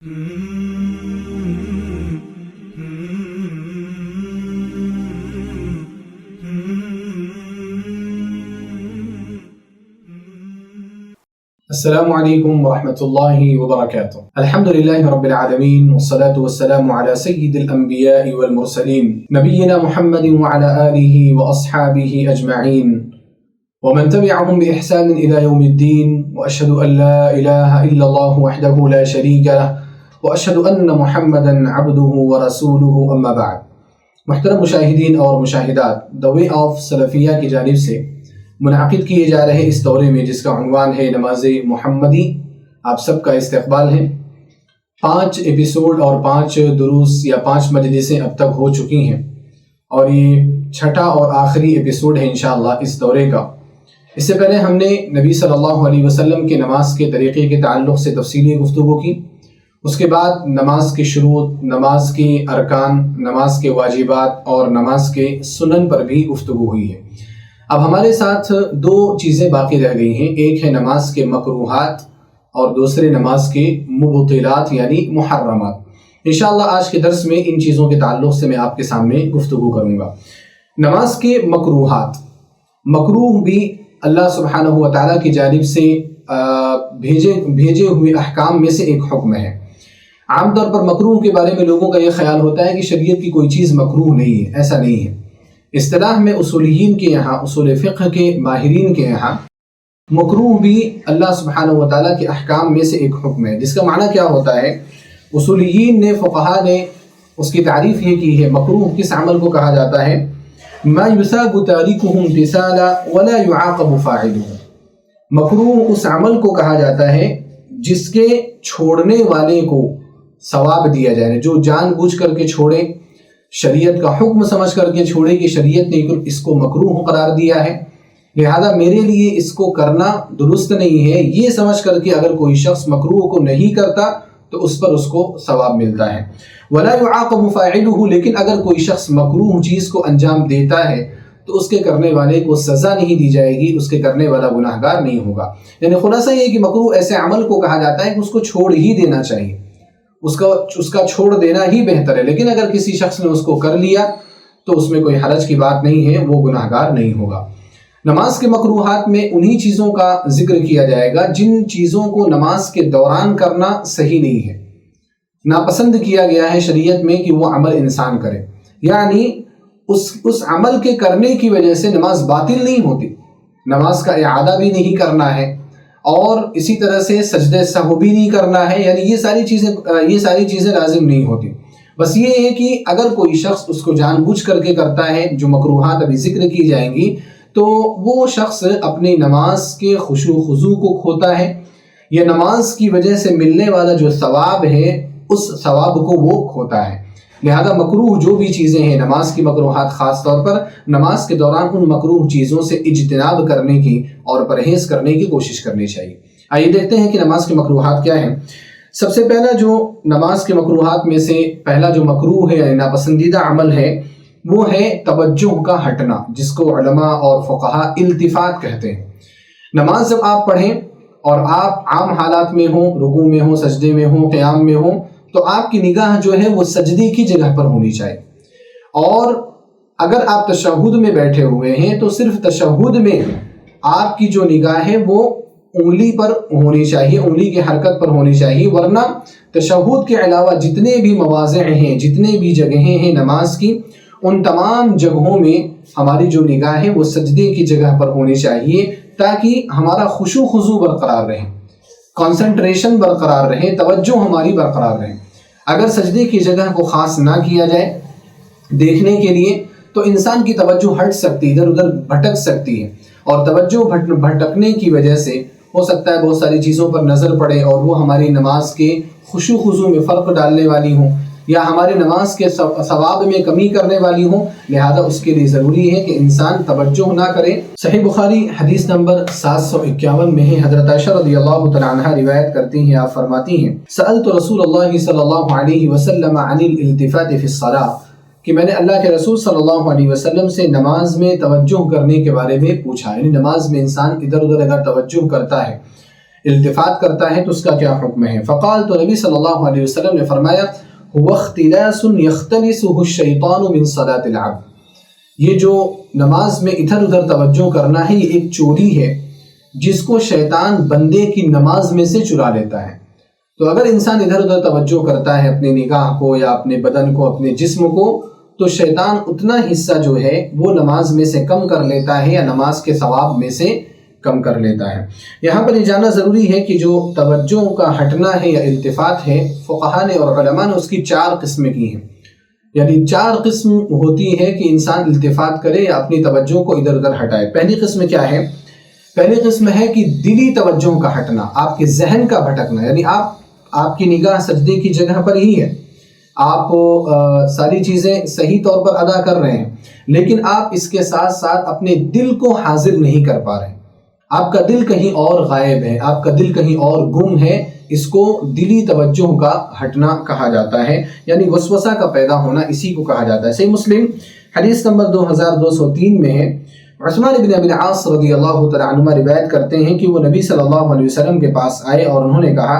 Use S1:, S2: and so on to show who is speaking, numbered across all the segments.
S1: السلام علیکم ورحمۃ اللہ وبرکاتہ۔ الحمد للہ رب العالمین والصلاة والسلام علی سید الانبیاء والمرسلین نبینا محمد وعلى آلہ واصحابہ اجمعین ومن تبعهم بإحسان إلى يوم الدين وأشهد أن لا إله إلا الله وحده لا شريك له وأشهد أن محمدا عبده ورسوله أما بعد۔ محترم مشاہدین اور مشاہدات، The Way of سلفیہ کی جانب سے منعقد کیے جا رہے اس دورے میں جس کا عنوان ہے نماز محمدی، آپ سب کا استقبال ہے۔ 5 ایپیسوڈ اور 5 دروس یا 5 مجلسیں اب تک ہو چکی ہیں اور یہ 6واں اور آخری ایپیسوڈ ہے انشاءاللہ اس دورے کا۔ اس سے پہلے ہم نے نبی صلی اللہ علیہ وسلم کے نماز کے طریقے کے تعلق سے تفصیلی گفتگو کی، اس کے بعد نماز کے شروط، نماز کے ارکان، نماز کے واجبات اور نماز کے سنن پر بھی گفتگو ہوئی ہے۔ اب ہمارے ساتھ 2 چیزیں باقی رہ گئی ہیں، ایک ہے نماز کے مکروہات اور دوسرے نماز کے مبطلات یعنی محرمات۔ انشاءاللہ آج کے درس میں ان چیزوں کے تعلق سے میں آپ کے سامنے گفتگو کروں گا۔ نماز کے مکروہات، مکروہ بھی اللہ سبحانہ و تعالیٰ کی جانب سے بھیجے ہوئے احکام میں سے ایک حکم ہے۔ عام طور پر مکروہ کے بارے میں لوگوں کا یہ خیال ہوتا ہے کہ شریعت کی کوئی چیز مکروہ نہیں ہے، ایسا نہیں ہے۔ اصطلاح میں اصولیین کے یہاں، اصول فقہ کے ماہرین کے یہاں، مکروہ بھی اللہ سبحانہ و تعالیٰ کے احکام میں سے ایک حکم ہے، جس کا معنی کیا ہوتا ہے؟ اصولیین نے، فقہاء نے اس کی تعریف یہ کی ہے، مکروہ کس عمل کو کہا جاتا ہے؟ ما یثاب تارکہ امتثالا ولا یعاقب فاعلہ۔ مکروہ اس عمل کو کہا جاتا ہے جس کے چھوڑنے والے کو ثواب دیا جائے، جو جان بوجھ کر کے چھوڑے، شریعت کا حکم سمجھ کر کے چھوڑے کہ شریعت نے اس کو مکروہ قرار دیا ہے، لہذا میرے لیے اس کو کرنا درست نہیں ہے، یہ سمجھ کر کے اگر کوئی شخص مکروہ کو نہیں کرتا تو اس پر اس کو ثواب ملتا ہے۔ ولا يعاقب فاعلہ، لیکن اگر کوئی شخص مکروہ چیز کو انجام دیتا ہے تو اس کے کرنے والے کو سزا نہیں دی جائے گی، اس کے کرنے والا گناہگار نہیں ہوگا۔ یعنی خلاصہ یہ کہ مکروہ ایسے عمل کو کہا جاتا ہے کہ اس کو چھوڑ ہی دینا چاہیے، اس کا چھوڑ دینا ہی بہتر ہے، لیکن اگر کسی شخص نے اس کو کر لیا تو اس میں کوئی حرج کی بات نہیں ہے، وہ گناہگار نہیں ہوگا۔ نماز کے مکروہات میں انہی چیزوں کا ذکر کیا جائے گا جن چیزوں کو نماز کے دوران کرنا صحیح نہیں ہے، ناپسند کیا گیا ہے شریعت میں کہ وہ عمل انسان کرے، یعنی اس عمل کے کرنے کی وجہ سے نماز باطل نہیں ہوتی، نماز کا اعادہ بھی نہیں کرنا ہے اور اسی طرح سے سجدہ سہو بھی نہیں کرنا ہے، یعنی یہ ساری چیزیں لازم نہیں ہوتی۔ بس یہ ہے کہ اگر کوئی شخص اس کو جان بوجھ کر کے کرتا ہے، جو مکروہات ابھی ذکر کی جائیں گی، تو وہ شخص اپنی نماز کے خشوع و خضوع کو کھوتا ہے، یا نماز کی وجہ سے ملنے والا جو ثواب ہے اس ثواب کو وہ کھوتا ہے۔ لہذا مکروہ جو بھی چیزیں ہیں، نماز کی مکروہات خاص طور پر نماز کے دوران ان مکروہ چیزوں سے اجتناب کرنے کی اور پرہیز کرنے کی کوشش کرنی چاہیے۔ آئیے دیکھتے ہیں کہ نماز کے مکروہات کیا ہیں۔ سب سے پہلا جو نماز کے مکروہات میں سے پہلا جو مکروہ ہے یعنی ناپسندیدہ عمل ہے، وہ ہے توجہ کا ہٹنا، جس کو علماء اور فقہاء التفات کہتے ہیں۔ نماز جب آپ پڑھیں اور آپ عام حالات میں ہوں، رکوع میں ہوں، سجدے میں ہوں، قیام میں ہوں، تو آپ کی نگاہ جو ہے وہ سجدے کی جگہ پر ہونی چاہیے، اور اگر آپ تشہد میں بیٹھے ہوئے ہیں تو صرف تشہد میں آپ کی جو نگاہ ہے وہ انگلی پر ہونی چاہیے، انگلی کی حرکت پر ہونی چاہیے، ورنہ تشہد کے علاوہ جتنے بھی مواضع ہیں، جتنے بھی جگہیں ہیں نماز کی، ان تمام جگہوں میں ہماری جو نگاہ ہے وہ سجدے کی جگہ پر ہونی چاہیے، تاکہ ہمارا خشوع خضوع برقرار رہے، کنسنٹریشن برقرار رہے، توجہ ہماری برقرار رہے۔ اگر سجدے کی جگہ کو خاص نہ کیا جائے دیکھنے کے لیے تو انسان کی توجہ ہٹ سکتی ہے، ادھر ادھر بھٹک سکتی ہے، اور توجہ بھٹکنے کی وجہ سے ہو سکتا ہے بہت ساری چیزوں پر نظر پڑے اور وہ ہماری نماز کے خشوع خضوع میں فرق ڈالنے والی ہوں، یا ہمارے نماز کے ثواب میں کمی کرنے والی ہوں، لہذا اس کے لیے ضروری ہے کہ انسان توجہ نہ کرے۔ صحیح بخاری حدیث نمبر 751 میں ہے، حضرت عائشہ رضی اللہ تعالی عنہا روایت کرتی ہیں، آپ فرماتی ہیں، سألت رسول اللہ صلی اللہ علیہ وسلم عن الالتفات فی الصلاۃ، کہ میں نے اللہ کے رسول صلی اللہ علیہ وسلم سے نماز میں توجہ کرنے کے بارے میں پوچھا، یعنی نماز میں انسان ادھر ادھر اگر توجہ کرتا ہے، التفات کرتا ہے تو اس کا کیا حکم ہے؟ فقال، تو نبی صلی اللہ علیہ وسلم نے فرمایا هو اختلاس يختلسه الشیطان من صلاة العبد، یہ جو نماز میں ادھر ادھر توجہ کرنا ہے یہ ایک چوری ہے جس کو شیطان بندے کی نماز میں سے چرا لیتا ہے۔ تو اگر انسان ادھر ادھر توجہ کرتا ہے اپنی نگاہ کو یا اپنے بدن کو، اپنے جسم کو، تو شیطان اتنا حصہ جو ہے وہ نماز میں سے کم کر لیتا ہے یا نماز کے ثواب میں سے کم کر لیتا ہے۔ یہاں پر یہ جاننا ضروری ہے کہ جو توجہ کا ہٹنا ہے یا التفات ہے، فقہاء نے اور علماء نے اس کی 4 قسمیں کی ہیں، یعنی 4 قسم ہوتی ہے کہ انسان التفات کرے یا اپنی توجہ کو ادھر ادھر ہٹائے۔ پہلی قسم کیا ہے؟ پہلی قسم ہے کہ دلی توجہ کا ہٹنا، آپ کے ذہن کا بھٹکنا، یعنی آپ کی نگاہ سجدے کی جگہ پر ہی ہے، آپ ساری چیزیں صحیح طور پر ادا کر رہے ہیں، لیکن آپ اس کے ساتھ ساتھ اپنے دل کو حاضر نہیں کر پا رہے، آپ کا دل کہیں اور غائب ہے، آپ کا دل کہیں اور گم ہے۔ اس کو دلی توجہ کا ہٹنا کہا جاتا ہے، یعنی وسوسہ کا پیدا ہونا، اسی کو کہا جاتا ہے۔ صحیح مسلم حدیث نمبر 2203 میں ہے، عثمان بن ابی العاص رضی اللہ تعالیٰ عنہما روایت کرتے ہیں کہ وہ نبی صلی اللہ علیہ وسلم کے پاس آئے اور انہوں نے کہا،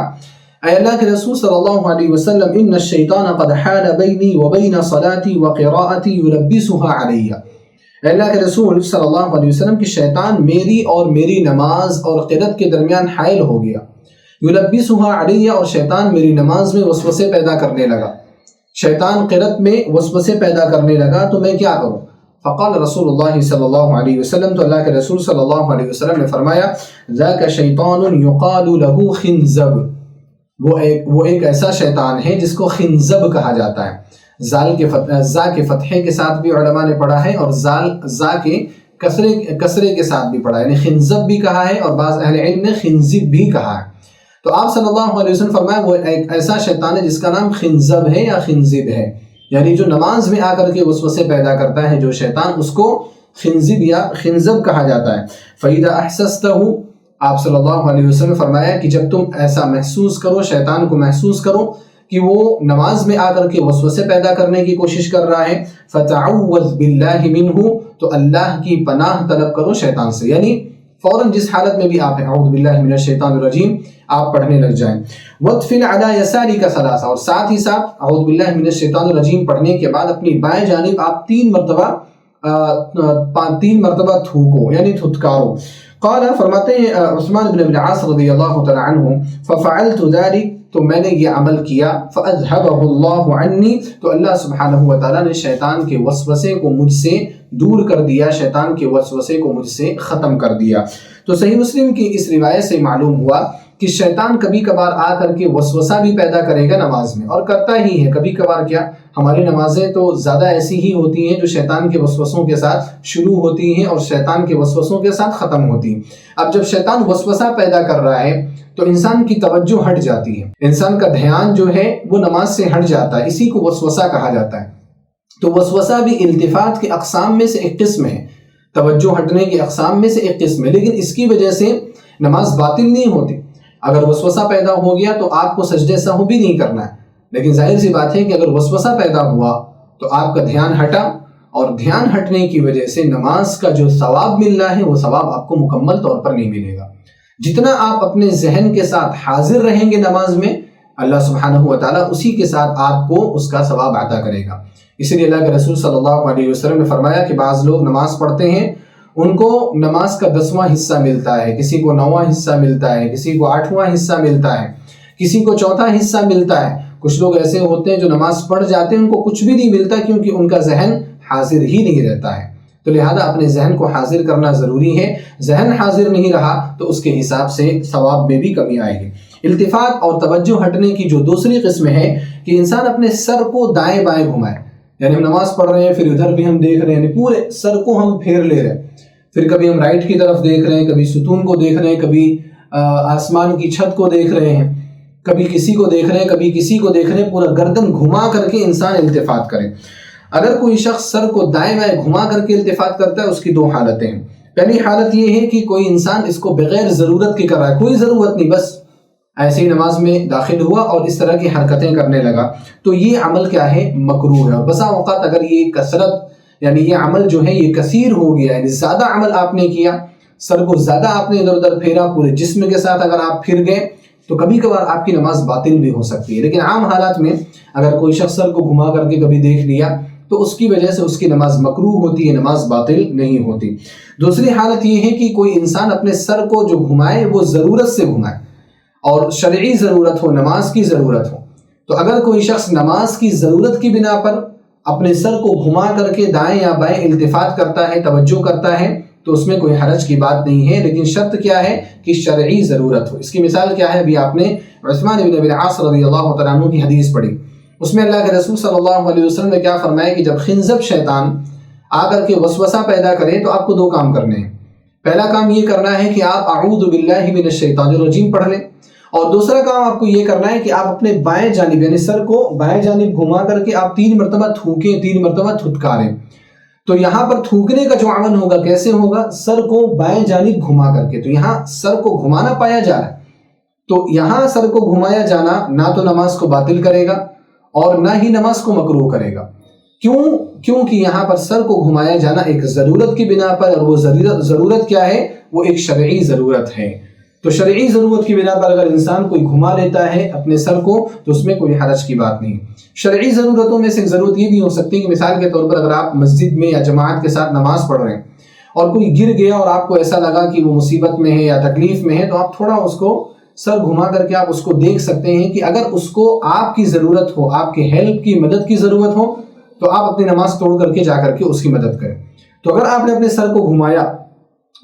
S1: اے اللہ کے رسول صلی اللہ علیہ وسلم، ان الشیطان قد حال بینی وبین صلاتی وقراءتی یلبسها علی۔ اے اللہ کے رسول صلی اللہ علیہ وسلم کی شیطان میری اور میری نماز اور قرات کے درمیان حائل ہو گیا، یلبسها علی، اور شیطان میری نماز میں وسوسے پیدا کرنے لگا، شیطان قرات میں وسوسے پیدا کرنے لگا، تو میں کیا کروں؟ فقال رسول اللہ صلی اللہ علیہ وسلم، تو اللہ کے رسول صلی اللہ علیہ وسلم نے فرمایا، ذاک شیطان یقال له خنزب، وہ ایک ایسا شیطان ہے جس کو خنزب کہا جاتا ہے۔ زا کے فتحے کے ساتھ بھی علماء نے پڑھا ہے اور زا کے کسرے کے ساتھ بھی پڑھا ہے، یعنی خنزب بھی کہا ہے اور بعض اہل علم نے خنزب بھی کہا ہے۔ تو آپ صلی اللہ علیہ وسلم فرمایا وہ ایک ایسا شیطان ہے جس کا نام خنزب ہے یا خنزب ہے، یعنی جو نماز میں آ کر کے وسوسے پیدا کرتا ہے جو شیطان، اس کو خنزب یا خنزب کہا جاتا ہے۔ فَإِذَا أَحْسَسْتَهُ، آپ صلی اللہ علیہ وسلم فرمایا کہ جب تم ایسا محسوس کرو، شیطان کو محسوس کرو کہ وہ نماز میں آ کر کے وسوسے پیدا کرنے کی کوشش کر رہا ہے، فَتَعَوَّذْ بِاللَّهِ مِنْهُ، تو اللہ کی پناہ طلب کرو شیطان سے، یعنی فوراً جس حالت میں بھی آپ ہیں اعوذ باللہ من الشیطان الرجیم آپ پڑھنے لگ جائیں۔ وَادْفِنْ عَلَى يَسَارِكَ ثَلَاثًا، اور ساتھ ہی ساتھ اعوذ باللہ من الشیطان الرجیم پڑھنے کے بعد اپنی بائیں جانب آپ 3 مرتبہ تھوکو، یعنی تھتکارو۔ قال، فرماتے ہیں عثمان بن ابی العاص رضی اللہ تعالی عنہ، ففعلت ذلك، تو میں نے یہ عمل کیا، فاذهبه الله عني، تو اللہ سبحانہ وتعالی نے شیطان کے وسوسے کو مجھ سے دور کر دیا، شیطان کے وسوسے کو مجھ سے ختم کر دیا۔ تو صحیح مسلم کی اس روایت سے معلوم ہوا کہ شیطان کبھی کبھار آ کر کے وسوسہ بھی پیدا کرے گا نماز میں، اور کرتا ہی ہے کبھی کبھار۔ کیا ہماری نمازیں تو زیادہ ایسی ہی ہوتی ہیں جو شیطان کے وسوسوں کے ساتھ شروع ہوتی ہیں اور شیطان کے وسوسوں کے ساتھ ختم ہوتی ہیں۔ اب جب شیطان وسوسہ پیدا کر رہا ہے تو انسان کی توجہ ہٹ جاتی ہے، انسان کا دھیان جو ہے وہ نماز سے ہٹ جاتا ہے، اسی کو وسوسہ کہا جاتا ہے۔ تو وسوسہ بھی التفات کے اقسام میں سے ایک قسم ہے، توجہ ہٹنے کی اقسام میں سے ایک قسم ہے، لیکن اس کی وجہ سے نماز باطل نہیں ہوتی۔ اگر وسوسہ پیدا ہو گیا تو آپ کو سجدے سہو بھی نہیں کرنا ہے، لیکن ظاہر سی بات ہے کہ اگر وسوسہ پیدا ہوا تو آپ کا دھیان ہٹا، اور دھیان ہٹنے کی وجہ سے نماز کا جو ثواب مل رہا ہے وہ ثواب آپ کو مکمل طور پر نہیں ملے گا۔ جتنا آپ اپنے ذہن کے ساتھ حاضر رہیں گے نماز میں، اللہ سبحانہ وتعالیٰ اسی کے ساتھ آپ کو اس کا ثواب عطا کرے گا۔ اسی لیے اللہ کے رسول صلی اللہ علیہ وسلم نے فرمایا کہ بعض لوگ نماز پڑھتے ہیں، ان کو نماز کا 10واں حصہ ملتا ہے، کسی کو 9واں حصہ ملتا ہے، کسی کو 8واں حصہ ملتا ہے، کسی کو 4تھا حصہ ملتا ہے۔ کچھ لوگ ایسے ہوتے ہیں جو نماز پڑھ جاتے ہیں، ان کو کچھ بھی نہیں ملتا کیونکہ ان کا ذہن حاضر ہی نہیں رہتا ہے۔ تو لہذا اپنے ذہن کو حاضر کرنا ضروری ہے، ذہن حاضر نہیں رہا تو اس کے حساب سے ثواب میں بھی کمی آئے گی۔ التفات اور توجہ ہٹنے کی جو دوسری قسم ہے کہ انسان اپنے سر کو دائیں بائیں گھمائے، یعنی ہم نماز پڑھ رہے ہیں پھر ادھر بھی ہم دیکھ رہے ہیں، یعنی پورے سر کو ہم پھیر لے رہے ہیں، پھر کبھی ہم رائٹ کی طرف دیکھ رہے ہیں، کبھی ستون کو دیکھ رہے ہیں، کبھی آسمان کی چھت کو دیکھ رہے ہیں، کبھی کسی کو دیکھ رہے ہیں، کبھی کسی کو دیکھ رہے ہیں، پورا گردن گھما کر کے انسان التفات کرے۔ اگر کوئی شخص سر کو دائیں بائیں گھما کر کے التفات کرتا ہے، اس کی 2 حالتیں ہیں۔ پہلی حالت یہ ہے کہ کوئی انسان اس کو بغیر ضرورت کے کر رہا ہے، کوئی ضرورت نہیں، بس ایسے ہی نماز میں داخل ہوا اور اس طرح کی حرکتیں کرنے لگا، تو یہ عمل کیا ہے؟ مکروہ ہے۔ اور بسا اوقات اگر یہ کثرت، یعنی یہ عمل جو ہے یہ کثیر ہو گیا، یعنی زیادہ عمل آپ نے کیا، سر کو زیادہ آپ نے ادھر ادھر پھیرا، پورے جسم کے ساتھ اگر آپ پھر گئے تو کبھی کبھار آپ کی نماز باطل بھی ہو سکتی ہے۔ لیکن عام حالات میں اگر کوئی شخص سر کو گھما کر کے کبھی دیکھ لیا تو اس کی وجہ سے اس کی نماز مکروہ ہوتی ہے، نماز باطل نہیں ہوتی۔ دوسری حالت یہ ہے کہ کوئی انسان اپنے سر کو جو گھمائے وہ ضرورت سے گھمائے، اور شرعی ضرورت ہو، نماز کی ضرورت ہو۔ تو اگر کوئی شخص نماز کی ضرورت کی بنا پر اپنے سر کو گھما کر کے دائیں یا بائیں التفات کرتا ہے، توجہ کرتا ہے، تو اس میں کوئی حرج کی بات نہیں ہے، لیکن شرط کیا ہے کہ شرعی ضرورت ہو۔ اس کی مثال کیا ہے؟ ابھی آپ نے عثمان بن ابی العاص رضی اللہ تعالیٰ عنہ کی حدیث پڑھی، اس میں اللہ کے رسول صلی اللہ علیہ وسلم نے کیا فرمایا کہ جب خنزب شیطان آ کر کے وسوسہ پیدا کرے تو آپ کو دو کام کرنے ہیں۔ پہلا کام یہ کرنا ہے کہ آپ اعوذ باللہ من الشیطان الرجیم پڑھ لیں، اور دوسرا کام آپ کو یہ کرنا ہے کہ آپ اپنے بائیں جانب یعنی سر کو بائیں جانب گھما کر کے آپ 3 مرتبہ تھوکیں، 3 مرتبہ تھتکاریں۔ تو یہاں پر تھوکنے کا جو عمل ہوگا کیسے ہوگا؟ سر کو بائیں جانب گھما کر کے، تو یہاں سر کو گھمانا پایا جا رہا ہے، تو یہاں سر کو گھمایا جانا نہ تو نماز کو باطل کرے گا اور نہ ہی نماز کو مکروہ کرے گا۔ کیونکہ یہاں پر سر کو گھمایا جانا ایک ضرورت کی بنا پر، اور وہ ضرورت کیا ہے؟ وہ ایک شرعی ضرورت ہے۔ تو شرعی ضرورت کی بنا پر اگر انسان کوئی گھما لیتا ہے اپنے سر کو تو اس میں کوئی حرج کی بات نہیں۔ شرعی ضرورتوں میں سے ایک ضرورت یہ بھی ہو سکتی ہے کہ مثال کے طور پر اگر آپ مسجد میں یا جماعت کے ساتھ نماز پڑھ رہے ہیں اور کوئی گر گیا اور آپ کو ایسا لگا کہ وہ مصیبت میں ہے یا تکلیف میں ہے، تو آپ تھوڑا اس کو سر گھما کر کے آپ اس کو دیکھ سکتے ہیں کہ اگر اس کو آپ کی ضرورت ہو، آپ کے ہیلپ کی، مدد کی ضرورت ہو، تو آپ اپنی نماز توڑ کر کے جا کر کے اس کی مدد کریں۔ تو اگر آپ نے اپنے سر کو گھمایا،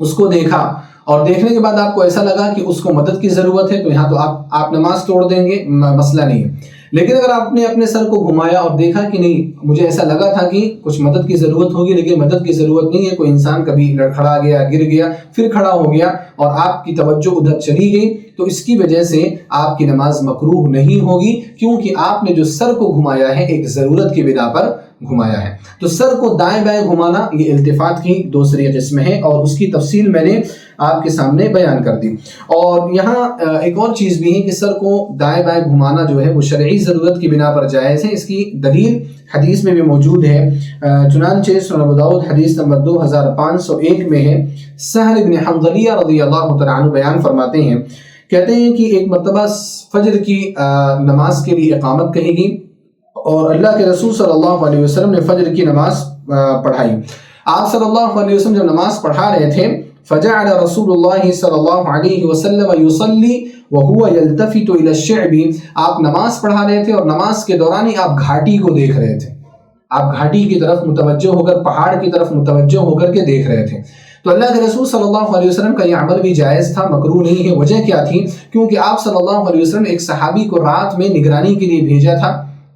S1: اس کو دیکھا، اور دیکھنے کے بعد آپ کو ایسا لگا کہ اس کو مدد کی ضرورت ہے، تو یہاں تو آپ نماز توڑ دیں گے، مسئلہ نہیں ہے۔ لیکن اگر آپ نے اپنے سر کو گھمایا اور دیکھا کہ نہیں، مجھے ایسا لگا تھا کہ کچھ مدد کی ضرورت ہوگی لیکن مدد کی ضرورت نہیں ہے، کوئی انسان کبھی لڑکھڑا گیا، گر گیا، پھر کھڑا ہو گیا اور آپ کی توجہ ادھر چلی گئی، تو اس کی وجہ سے آپ کی نماز مکروہ نہیں ہوگی، کیونکہ آپ نے جو سر کو گھمایا ہے ایک ضرورت کی بنا پر گھمایا ہے۔ تو سر کو دائیں بائیں گھمانا یہ التفات کی دوسری قسم ہے، اور اس کی تفصیل میں نے آپ کے سامنے بیان کر دی۔ اور یہاں ایک اور چیز بھی ہے کہ سر کو دائیں بائیں گھمانا جو ہے وہ شرعی ضرورت کی بنا پر جائز ہے۔ اس کی دلیل حدیث میں بھی موجود ہے، چنانچہ سنن ابو داؤد حدیث نمبر 2501 میں ہے۔ سہل بن حنظلیہ رضی اللہ تعالیٰ عنہ بیان فرماتے ہیں، کہتے ہیں کہ ایک مرتبہ فجر کی نماز کے لیے اقامت کہی گئی اور اللہ کے رسول صلی اللہ علیہ وسلم نے فجر کی نماز پڑھائی۔ آپ صلی اللہ علیہ وسلم جب نماز پڑھا رہے تھے، فجعل رسول اللہ صلی اللہ علیہ وسلم یصلی وهو یلتفت الی الشعب، آپ نماز پڑھا رہے تھے اور نماز کے دوران ہی آپ گھاٹی کو دیکھ رہے تھے، آپ گھاٹی کی طرف متوجہ ہو کر، پہاڑ کی طرف متوجہ ہو کر کے دیکھ رہے تھے۔ تو اللہ کے رسول صلی اللہ علیہ وسلم کا یہ عمل بھی جائز تھا، مکروہ نہیں ہے۔ وجہ کیا تھی؟ کیونکہ آپ صلی اللہ علیہ وسلم نے ایک صحابی کو رات میں نگرانی کے لیے بھیجا تھا،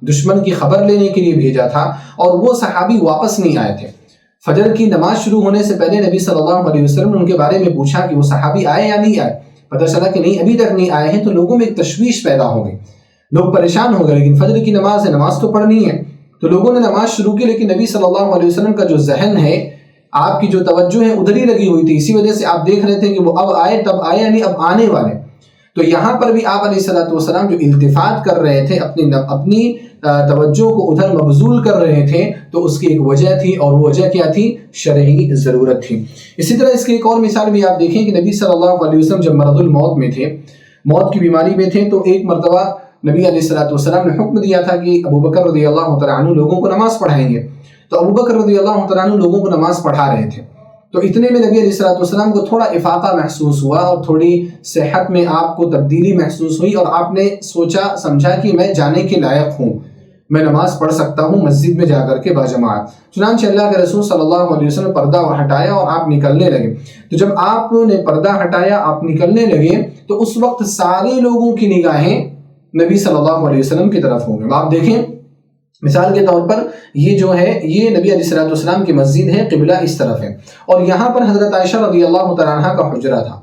S1: دشمن کی خبر لینے کے لیے بھیجا تھا، اور وہ صحابی واپس نہیں آئے تھے۔ فجر کی نماز شروع ہونے سے پہلے نبی صلی اللہ علیہ وسلم نے ان کے بارے میں پوچھا کہ وہ صحابی آئے یا نہیں آئے، پتہ چلا کہ نہیں، ابھی تک نہیں آئے ہیں، تو لوگوں میں ایک تشویش پیدا ہو گئی، لوگ پریشان ہو گئے، لیکن فجر کی نماز ہے، نماز تو پڑھنی ہے۔ تو لوگوں نے نماز شروع کی، لیکن نبی صلی اللہ علیہ وسلم کا جو ذہن ہے، آپ کی جو توجہ ہے ادھر ہی لگی ہوئی تھی، اسی وجہ سے آپ دیکھ رہے تھے کہ وہ اب آئے، تب آئے، یعنی اب آنے والے۔ تو یہاں پر بھی آپ علیہ السلام جو التفات کر رہے تھے، اپنی توجہ کو ادھر مبذول کر رہے تھے، تو اس کی ایک وجہ تھی، اور وہ وجہ کیا تھی؟ شرعی ضرورت تھی۔ اسی طرح اس کی ایک اور مثال بھی آپ دیکھیں کہ نبی صلی اللہ علیہ وسلم جب مرض الموت میں تھے، موت کی بیماری میں تھے، تو ایک مرتبہ نبی علیہ السلام نے حکم دیا تھا کہ ابو بکر رضی اللہ تعالیٰ عنہ لوگوں کو نماز پڑھائیں گے۔ تو ابو بکر رضی اللہ تعالیٰ عنہ لوگوں کو نماز پڑھا رہے تھے، تو اتنے میں نبی علیہ السلام کو تھوڑا افاقہ محسوس ہوا اور تھوڑی صحت میں آپ کو تبدیلی محسوس ہوئی، اور آپ نے سوچا سمجھا کہ میں جانے کے لائق ہوں، میں نماز پڑھ سکتا ہوں مسجد میں جا کر کے باجماعت۔ چنانچہ اللہ کے رسول صلی اللہ علیہ وسلم نے پردہ ہٹایا اور آپ نکلنے لگے۔ تو جب آپ نے پردہ ہٹایا، آپ نکلنے لگے، تو اس وقت سارے لوگوں کی نگاہیں نبی صلی اللہ علیہ وسلم کی طرف ہوں گے۔ آپ دیکھیں، مثال کے طور پر یہ جو ہے، یہ نبی علیہ السلام کی مسجد ہے، قبلہ اس طرف ہے، اور یہاں پر حضرت عائشہ رضی اللہ تعالیٰ عنہ کا حجرہ تھا۔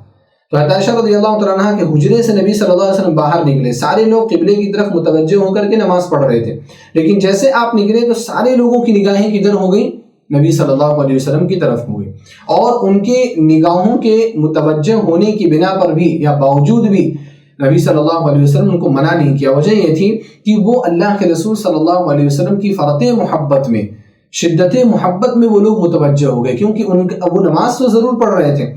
S1: تو حضرت عائشہ رضی اللہ تعالیٰ عنہ کے حجرے سے نبی صلی اللہ علیہ وسلم باہر نکلے، سارے لوگ قبلے کی طرف متوجہ ہو کر کے نماز پڑھ رہے تھے، لیکن جیسے آپ نکلے تو سارے لوگوں کی نگاہیں کدھر ہو گئی؟ نبی صلی اللہ علیہ وسلم کی طرف ہو گئی، اور ان کے نگاہوں کے متوجہ ہونے کی بنا پر بھی یا باوجود بھی نبی صلی اللہ علیہ وسلم ان کو منع نہیں کیا۔ وجہ یہ تھی کہ وہ اللہ کے رسول صلی اللہ علیہ وسلم کی فرط محبت میں، شدت محبت میں وہ لوگ متوجہ ہو گئے، کیونکہ وہ نماز تو ضرور پڑھ رہے تھے،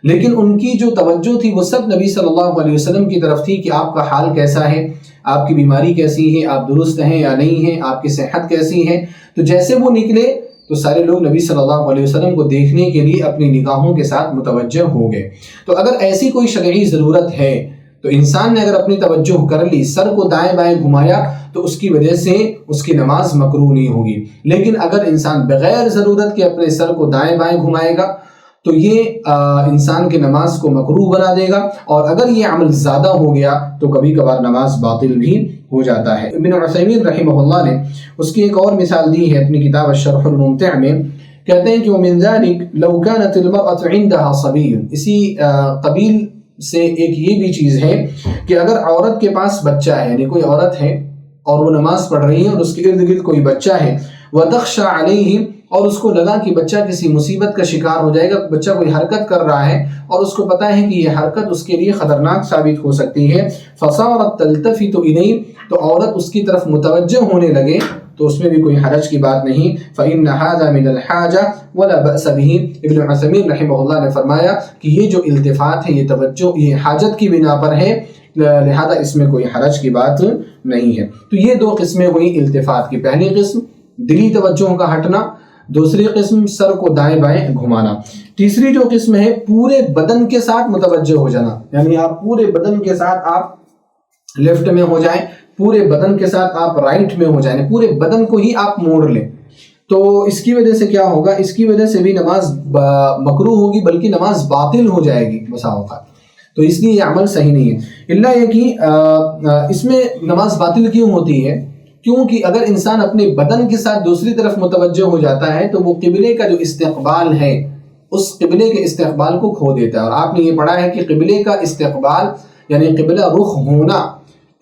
S1: لیکن ان کی جو توجہ تھی وہ سب نبی صلی اللہ علیہ وسلم کی طرف تھی کہ آپ کا حال کیسا ہے، آپ کی بیماری کیسی ہے، آپ درست ہیں یا نہیں ہیں، آپ کی صحت کیسی ہے۔ تو جیسے وہ نکلے تو سارے لوگ نبی صلی اللہ علیہ وسلم کو دیکھنے کے لیے اپنی نگاہوں کے ساتھ متوجہ ہو گئے۔ تو اگر ایسی کوئی شرعی ضرورت ہے تو انسان نے اگر اپنی توجہ کر لی، سر کو دائیں بائیں گھمایا، تو اس کی وجہ سے اس کی نماز مکروہ نہیں ہوگی۔ لیکن اگر انسان بغیر ضرورت کے اپنے سر کو دائیں بائیں گھمائے گا تو یہ انسان کی نماز کو مکروہ بنا دے گا، اور اگر یہ عمل زیادہ ہو گیا تو کبھی کبھار نماز باطل بھی ہو جاتا ہے۔ ابن عثیمین رحمہ اللہ نے اس کی ایک اور مثال دی ہے اپنی کتاب الشرح الممتع میں، کہتے ہیں کہ وَمِن ذَلِكَ لَوْ كَانَتِ الْمَرْأَةُ عِنْدَهَا صَبِيٌّ، اسی قبیل سے ایک یہ بھی چیز ہے کہ اگر عورت کے پاس بچہ ہے، یعنی کوئی عورت ہے اور وہ نماز پڑھ رہی ہے اور اس کے ارد گرد کوئی بچہ ہے، وَتَخْشَى عَلَيْهِ، اور اس کو لگا کہ بچہ کسی مصیبت کا شکار ہو جائے گا، بچہ کوئی حرکت کر رہا ہے اور اس کو پتہ ہے کہ یہ حرکت اس کے لیے خطرناک ثابت ہو سکتی ہے، فَصَارَتْ تَلْتَفِتُ إِلَيْهِ، تو عورت اس کی طرف متوجہ ہونے لگے تو اس میں بھی کوئی حرج کی بات نہیں۔ فَإِنَّ هَذَا مِنَ الْحَاجَةِ وَلَا بَأْسَ بِهِ، ابن عثیمین رحمہ اللہ نے فرمایا کہ یہ جو التفات ہے، یہ توجہ، یہ حاجت کی بنا پر ہے، لہذا اس میں کوئی حرج کی بات نہیں ہے۔ تو یہ دو قسمیں ہوئی التفات کی، پہلی قسم دلی توجہ کا ہٹنا، دوسری قسم سر کو دائیں بائیں گھمانا، تیسری جو قسم ہے پورے بدن کے ساتھ متوجہ ہو جانا، یعنی آپ پورے بدن کے ساتھ آپ لیفٹ میں ہو جائیں، پورے بدن کے ساتھ آپ رائٹ میں ہو جائیں، پورے بدن کو ہی آپ موڑ لیں، تو اس کی وجہ سے کیا ہوگا، اس کی وجہ سے بھی نماز مکروہ ہوگی، بلکہ نماز باطل ہو جائے گی بسا اوقات، تو اس لیے یہ عمل صحیح نہیں ہے۔ اللہ یہ کہ اس میں نماز باطل کیوں ہوتی ہے؟ کیونکہ اگر انسان اپنے بدن کے ساتھ دوسری طرف متوجہ ہو جاتا ہے تو وہ قبلے کا جو استقبال ہے، اس قبلے کے استقبال کو کھو دیتا ہے، اور آپ نے یہ پڑھا ہے کہ قبلے کا استقبال یعنی قبلہ رخ ہونا،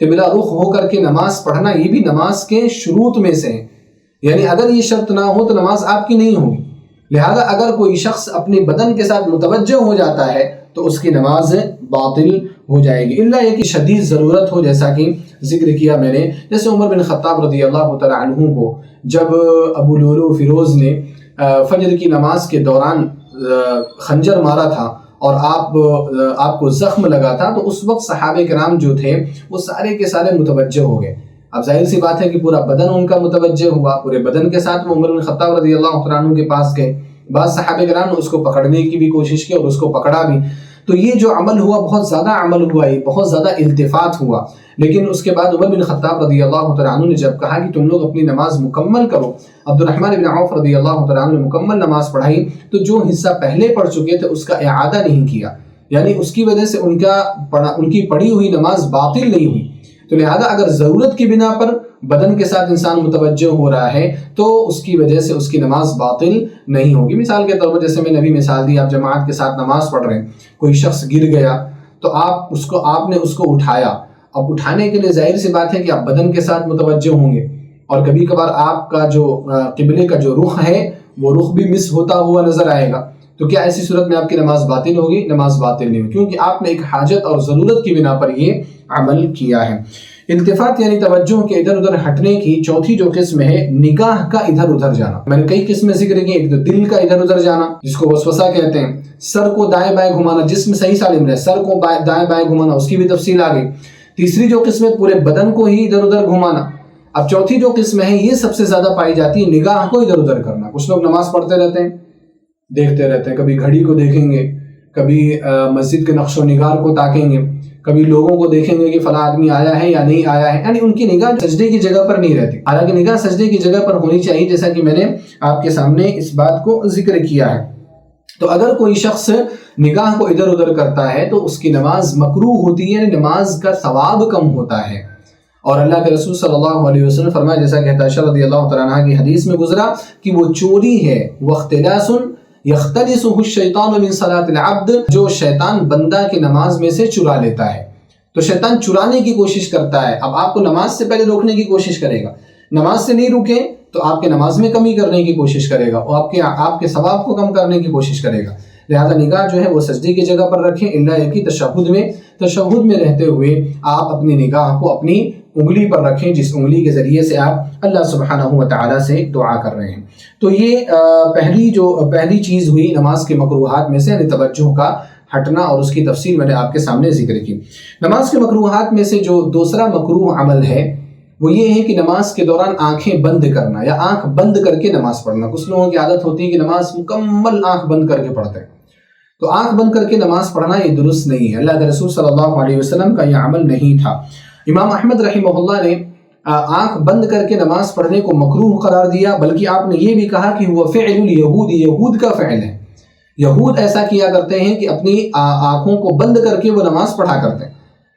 S1: قبلہ رخ ہو کر کے نماز پڑھنا، یہ بھی نماز کے شروط میں سے ہے، یعنی اگر یہ شرط نہ ہو تو نماز آپ کی نہیں ہوگی۔ لہذا اگر کوئی شخص اپنے بدن کے ساتھ متوجہ ہو جاتا ہے تو اس کی نماز باطل ہو جائے گی، الا یہ کہ شدید ضرورت ہو، جیسا کہ ذکر کیا میں نے، جیسے عمر بن خطاب رضی اللہ تعالی عنہ کو جب ابو لولو فیروز نے فجر کی نماز کے دوران خنجر مارا تھا اور آپ کو زخم لگا تھا، تو اس وقت صحابہ کرام جو تھے وہ سارے کے سارے متوجہ ہو گئے۔ اب ظاہر سی بات ہے کہ پورا بدن ان کا متوجہ ہوا، پورے بدن کے ساتھ وہ عمر بن خطاب رضی اللہ تعالیٰ عنہ کے پاس گئے، بعض صحابہ کرام نے اس کو پکڑنے کی بھی کوشش کی اور اس کو پکڑا بھی، تو یہ جو عمل ہوا بہت زیادہ عمل ہوا، یہ بہت زیادہ التفات ہوا۔ لیکن اس کے بعد عمر بن خطاب رضی اللہ تعالیٰ عنہ نے جب کہا کہ تم لوگ اپنی نماز مکمل کرو، عبد الرحمن بن عوف رضی اللہ تعالیٰ عنہ نے مکمل نماز پڑھائی، تو جو حصہ پہلے پڑھ چکے تھے اس کا اعادہ نہیں کیا، یعنی اس کی وجہ سے ان کی پڑھی ہوئی نماز باطل نہیں ہوئی۔ تو لہذا اگر ضرورت کی بنا پر بدن کے ساتھ انسان متوجہ ہو رہا ہے تو اس کی وجہ سے اس کی نماز باطل نہیں ہوگی۔ مثال کے طور پر جیسے میں نے ابھی مثال دی، آپ جماعت کے ساتھ نماز پڑھ رہے ہیں، کوئی شخص گر گیا تو آپ نے اس کو اٹھایا، اب اٹھانے کے لیے ظاہر سی بات ہے کہ آپ بدن کے ساتھ متوجہ ہوں گے، اور کبھی کبھار آپ کا جو قبلے کا جو رخ ہے وہ رخ بھی مس ہوتا ہوا نظر آئے گا، تو کیا ایسی صورت میں آپ کی نماز باطل ہوگی؟ نماز باطل نہیں ہوگی، کیونکہ آپ نے ایک حاجت اور ضرورت کی بنا پر یہ عمل کیا ہے۔ التفات یعنی توجہ کے ادھر ادھر ہٹنے کی چوتھی جو قسم ہے نگاہ کا ادھر ادھر جانا۔ میں نے کئی قسمیں ذکر کی، ایک تو دل کا ادھر ادھر جانا جس کو وسوسہ کہتے ہیں، سر کو دائیں بائیں گھمانا، جسم صحیح سالم رہے، سر کو دائیں بائیں گھمانا، اس کی بھی تفصیل آ گئی۔ تیسری جو قسم ہے پورے بدن کو ہی ادھر ادھر گھمانا۔ اب چوتھی جو قسم ہے یہ سب سے زیادہ پائی جاتی ہے، نگاہ کو ادھر ادھر کرنا۔ کچھ لوگ نماز پڑھتے رہتے ہیں، دیکھتے رہتے ہیں، کبھی گھڑی کو دیکھیں گے، کبھی مسجد کے نقش و نگار کو تاکیں گے، کبھی لوگوں کو دیکھیں گے کہ فلاں آدمی آیا ہے یا نہیں آیا ہے، یعنی ان کی نگاہ سجدے کی جگہ پر نہیں رہتی، حالانکہ نگاہ سجدے کی جگہ پر ہونی چاہیے، جیسا کہ میں نے آپ کے سامنے اس بات کو ذکر کیا ہے۔ تو اگر کوئی شخص نگاہ کو ادھر ادھر کرتا ہے تو اس کی نماز مکروہ ہوتی ہے، یعنی نماز کا ثواب کم ہوتا ہے، اور اللہ کے رسول صلی اللہ علیہ وسلم فرمایا، جیسا کہ عائشہ رضی اللہ تعالیٰ عنہا کی حدیث میں گزرا کہ وہ چوری ہے، واختلاس یختلسہ الشیطان من صلاۃ العبد، جو شیطان بندہ کی نماز میں سے چرا لیتا ہے۔ تو شیطان چرانے کی کوشش کرتا ہے، اب آپ کو نماز سے پہلے روکنے کی کوشش کرے گا، نماز سے نہیں روکیں تو آپ کے نماز میں کمی کرنے کی کوشش کرے گا، اور آپ کے ثواب کو کم کرنے کی کوشش کرے گا۔ لہذا نگاہ جو ہے وہ سجدے کی جگہ پر رکھیں، الا یہ کہ تشہد میں رہتے ہوئے آپ اپنی نگاہ کو اپنی انگلی پر رکھیں، جس انگلی کے ذریعے سے آپ اللہ سبحانہ و تعالیٰ سے دعا کر رہے ہیں۔ تو یہ پہلی چیز ہوئی نماز کے مکروہات میں سے، یعنی توجہ کا ہٹنا، اور اس کی تفصیل میں نے آپ کے سامنے ذکر کی۔ نماز کے مکروہات میں سے جو دوسرا مکروہ عمل ہے وہ یہ ہے کہ نماز کے دوران آنکھیں بند کرنا یا آنکھ بند کر کے نماز پڑھنا۔ کچھ لوگوں کی عادت ہوتی ہے کہ نماز مکمل آنکھ بند کر کے پڑھتے ہیں، تو آنکھ بند کر کے نماز پڑھنا یہ درست نہیں ہے، اللہ کے رسول صلی اللہ علیہ وسلم کا یہ عمل نہیں تھا۔ امام احمد رحمہ اللہ نے آنکھ بند کر کے نماز پڑھنے کو مکروہ قرار دیا، بلکہ آپ نے یہ بھی کہا کہ وہ فعل الیہود، یہود کا فعل ہے۔ یہود ایسا کیا کرتے ہیں کہ اپنی آنکھوں کو بند کر کے وہ نماز پڑھا کرتے ہیں،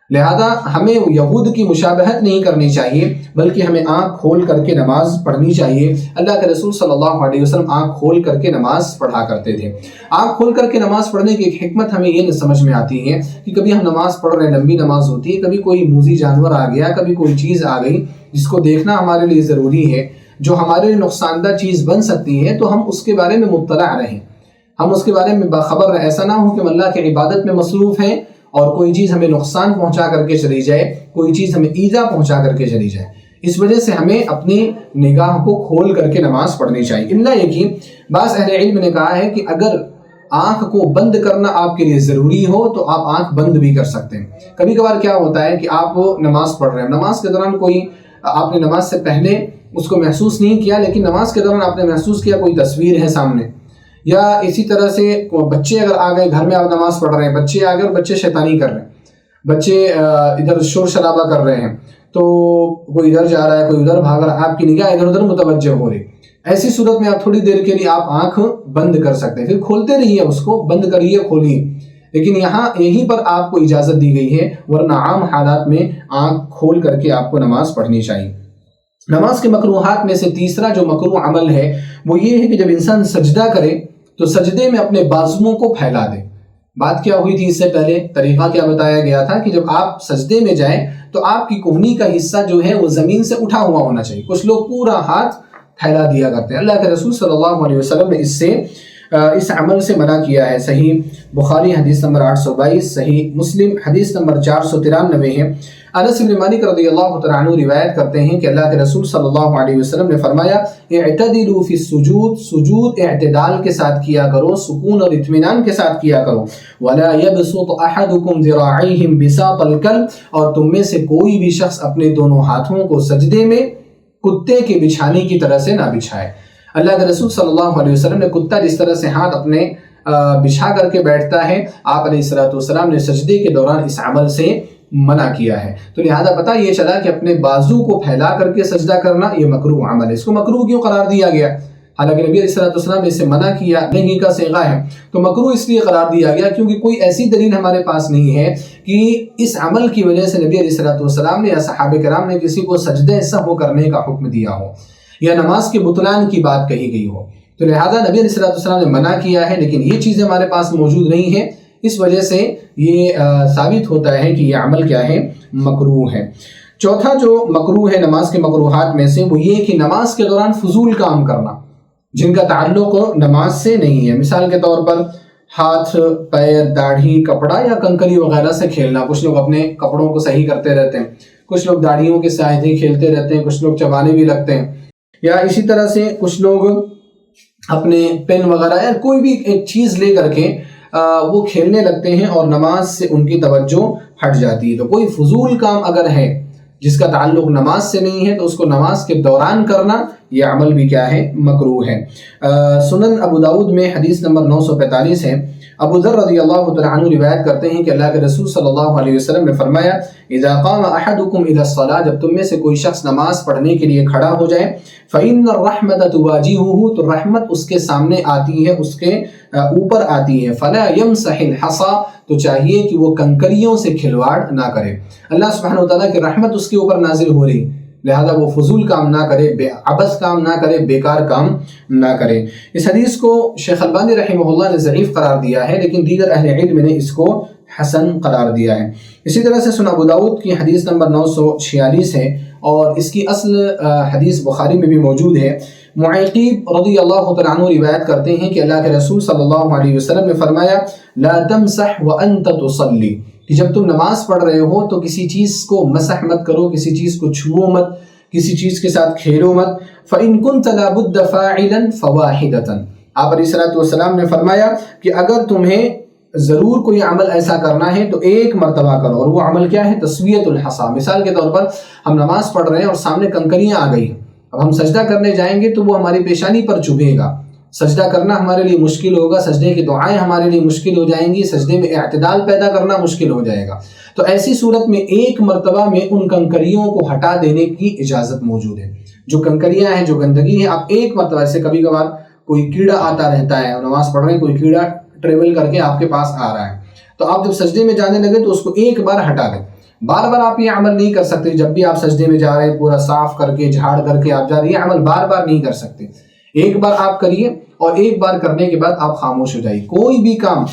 S1: لہذا ہمیں یہود کی مشابہت نہیں کرنی چاہیے، بلکہ ہمیں آنکھ کھول کر کے نماز پڑھنی چاہیے۔ اللہ کے رسول صلی اللہ علیہ وسلم آنکھ کھول کر کے نماز پڑھا کرتے تھے۔ آنکھ کھول کر کے نماز پڑھنے کی ایک حکمت ہمیں یہ سمجھ میں آتی ہے کہ کبھی ہم نماز پڑھ رہے ہیں، لمبی نماز ہوتی ہے، کبھی کوئی موذی جانور آ گیا، کبھی کوئی چیز آ گئی جس کو دیکھنا ہمارے لیے ضروری ہے، جو ہمارے لیے نقصان دہ چیز بن سکتی ہے، تو ہم اس کے بارے میں مطلع رہیں، ہم اس کے بارے میں باخبر رہیں۔ ایسا نہ ہو کہ ہم اللہ کی عبادت میں مصروف ہیں اور کوئی چیز ہمیں نقصان پہنچا کر کے چلی جائے، کوئی چیز ہمیں ایذا پہنچا کر کے چلی جائے۔ اس وجہ سے ہمیں اپنی نگاہ کو کھول کر کے نماز پڑھنی چاہیے۔ اللہ یہ کہ بعض اہل علم نے کہا ہے کہ اگر آنکھ کو بند کرنا آپ کے لیے ضروری ہو تو آپ آنکھ بند بھی کر سکتے ہیں۔ کبھی کبھار کیا ہوتا ہے کہ آپ نماز پڑھ رہے ہیں، نماز کے دوران کوئی آپ نے نماز سے پہلے اس کو محسوس نہیں کیا، لیکن نماز کے دوران آپ نے محسوس کیا کوئی تصویر ہے سامنے، یا اسی طرح سے بچے اگر آ گئے گھر میں، آپ نماز پڑھ رہے ہیں، بچے آ گئے اور بچے شیطانی کر رہے ہیں، بچے ادھر شور شرابہ کر رہے ہیں، تو کوئی ادھر جا رہا ہے کوئی ادھر بھاگ رہا ہے، آپ کی نگاہ ادھر ادھر متوجہ ہو رہی، ایسی صورت میں آپ تھوڑی دیر کے لیے آپ آنکھ بند کر سکتے ہیں، پھر کھولتے رہیے، اس کو بند کریے کھولیے، لیکن یہاں یہیں پر آپ کو اجازت دی گئی ہے، ورنہ عام حالات میں آنکھ کھول کر کے آپ کو نماز پڑھنی چاہیے۔ نماز کے مکروہات میں سے تیسرا جو مکروہ عمل ہے وہ یہ ہے کہ جب انسان سجدہ کرے تو سجدے میں اپنے بازوؤں کو پھیلا دے۔ بات کیا ہوئی تھی اس سے پہلے، طریقہ کیا بتایا گیا تھا کہ جب آپ سجدے میں جائیں تو آپ کی کہنی کا حصہ جو ہے وہ زمین سے اٹھا ہوا ہونا چاہیے۔ کچھ لوگ پورا ہاتھ پھیلا دیا کرتے ہیں، اللہ کے رسول صلی اللہ علیہ وسلم نے اس عمل سے منع کیا ہے۔ صحیح بخاری حدیث نمبر 822، صحیح مسلم حدیث نمبر 493 ہے۔ انس بن مالک رضی اللہ تعالیٰ عنہ روایت کرتے ہیں کہ اللہ کے رسول صلی اللہ علیہ وسلم نے فرمایا، اعتدلوا فی السجود، سجود اعتدال کے ساتھ کیا کرو، سکون اور اطمینان کے ساتھ کیا کرو۔ ولا یبسط احدکم ذراعیہ بساط الکلب، اور تم میں سے کوئی بھی شخص اپنے دونوں ہاتھوں کو سجدے میں کتے کے بچھانے کی طرح سے نہ بچھائے۔ اللہ کے رسول صلی اللہ علیہ وسلم نے کتا جس طرح سے ہاتھ اپنے بچھا کر کے بیٹھتا ہے، آپ علیہ السلام نے سجدے کے دوران اس عمل سے منع کیا ہے۔ تو لہذا پتہ یہ چلا کہ اپنے بازو کو پھیلا کر کے سجدہ کرنا یہ مکروہ عمل ہے۔ اس کو مکروہ کیوں قرار دیا گیا؟ حالانکہ نبی علیہ السلام نے اسے منع کیا، نہیں کا صیغہ ہے، تو مکروہ اس لیے قرار دیا گیا کیونکہ کوئی ایسی دلیل ہمارے پاس نہیں ہے کہ اس عمل کی وجہ سے نبی علیہ السلام نے یا صحابہ کرام نے کسی کو سجدہ سہو کرنے کا حکم دیا ہو یا نماز کے بطلان کی بات کہی گئی ہو۔ تو لہذا نبی علیہ السلام نے منع کیا ہے، لیکن یہ چیزیں ہمارے پاس موجود نہیں ہیں، اس وجہ سے یہ ثابت ہوتا ہے کہ یہ عمل کیا ہے، مکروہ ہے۔ چوتھا جو مکروہ ہے نماز کے مکروہات میں سے وہ یہ کہ نماز کے دوران فضول کام کرنا جن کا تعلق نماز سے نہیں ہے۔ مثال کے طور پر ہاتھ، پیر، داڑھی، کپڑا یا کنکری وغیرہ سے کھیلنا۔ کچھ لوگ اپنے کپڑوں کو صحیح کرتے رہتے ہیں، کچھ لوگ داڑھیوں کے ساتھ ہی کھیلتے رہتے ہیں، کچھ لوگ چبانے بھی لگتے ہیں، یا اسی طرح سے کچھ لوگ اپنے پین وغیرہ یا کوئی بھی ایک چیز لے کر کے وہ کھیلنے لگتے ہیں اور نماز سے ان کی توجہ ہٹ جاتی ہے۔ تو کوئی فضول کام اگر ہے جس کا تعلق نماز سے نہیں ہے تو اس کو نماز کے دوران کرنا یہ عمل بھی کیا ہے، مکروہ ہے۔ سنن ابو داؤد میں حدیث نمبر 945 ہے۔ ابو ذر رضی اللہ تعالیٰ عنہ روایت کرتے ہیں کہ اللہ کے رسول صلی اللہ علیہ وسلم نے فرمایا، اذا قام احدکم الى الصلاۃ، جب تم میں سے کوئی شخص نماز پڑھنے کے لیے کھڑا ہو جائے، فإن الرحمۃ تواجہہ، تو رحمت اس کے سامنے آتی ہے، اس کے اوپر آتی ہے، فلا یمسح الحصى، تو چاہیے کہ وہ کنکریوں سے کھلواڑ نہ کرے۔ اللہ سبحانہ وتعالیٰ کی رحمت اس کے اوپر نازل ہو رہی، لہذا وہ فضول کام نہ کرے، عبث کام نہ کرے، بیکار کام نہ کرے۔ اس حدیث کو شیخ البانی رحمہ اللہ نے ضعیف قرار دیا ہے، لیکن دیگر اہل علم نے اس کو حسن قرار دیا ہے۔ اسی طرح سے سنن ابو داؤد کی حدیث نمبر 946 ہے اور اس کی اصل حدیث بخاری میں بھی موجود ہے۔ معیقیب رضی اللہ تعالیٰ عنہ روایت کرتے ہیں کہ اللہ کے رسول صلی اللہ علیہ وسلم نے فرمایا، لا تمسح وانت تصلی، کہ جب تم نماز پڑھ رہے ہو تو کسی چیز کو مسح مت کرو، کسی چیز کو چھوؤ مت، کسی چیز کے ساتھ کھیلو مت۔ فإن كنت لابد فاعلا فواحدة، آپ علیہ السلام نے فرمایا کہ اگر تمہیں ضرور کوئی عمل ایسا کرنا ہے تو ایک مرتبہ کرو، اور وہ عمل کیا ہے؟ تسویۃ الحصا۔ مثال کے طور پر ہم نماز پڑھ رہے ہیں اور سامنے کنکریاں آ گئی، اب ہم سجدہ کرنے جائیں گے تو وہ ہماری پیشانی پر چبھے گا، سجدہ کرنا ہمارے لیے مشکل ہوگا، سجدے کی دعائیں ہمارے لیے مشکل ہو جائیں گی، سجدے میں اعتدال پیدا کرنا مشکل ہو جائے گا۔ تو ایسی صورت میں ایک مرتبہ میں ان کنکریوں کو ہٹا دینے کی اجازت موجود ہے۔ جو کنکریاں ہیں، جو گندگی ہے، آپ ایک مرتبہ، ایسے کبھی کبھار کوئی کیڑا آتا رہتا ہے اور نماز پڑھ رہے ہیں، کوئی کیڑا ٹریول کر کے آپ کے پاس آ رہا ہے، تو آپ جب سجدے میں جانے لگے تو اس کو ایک بار ہٹا دیں۔ بار بار آپ یہ عمل نہیں کر سکتے، جب بھی آپ سجدے میں جا رہے ہیں پورا صاف کر کے جھاڑ کر کے آپ جا رہے ہیں، یہ عمل بار بار نہیں کر سکتے۔ ایک بار آپ کریے اور ایک بار کرنے کے بعد آپ خاموش ہو جائیے۔ کوئی بھی کام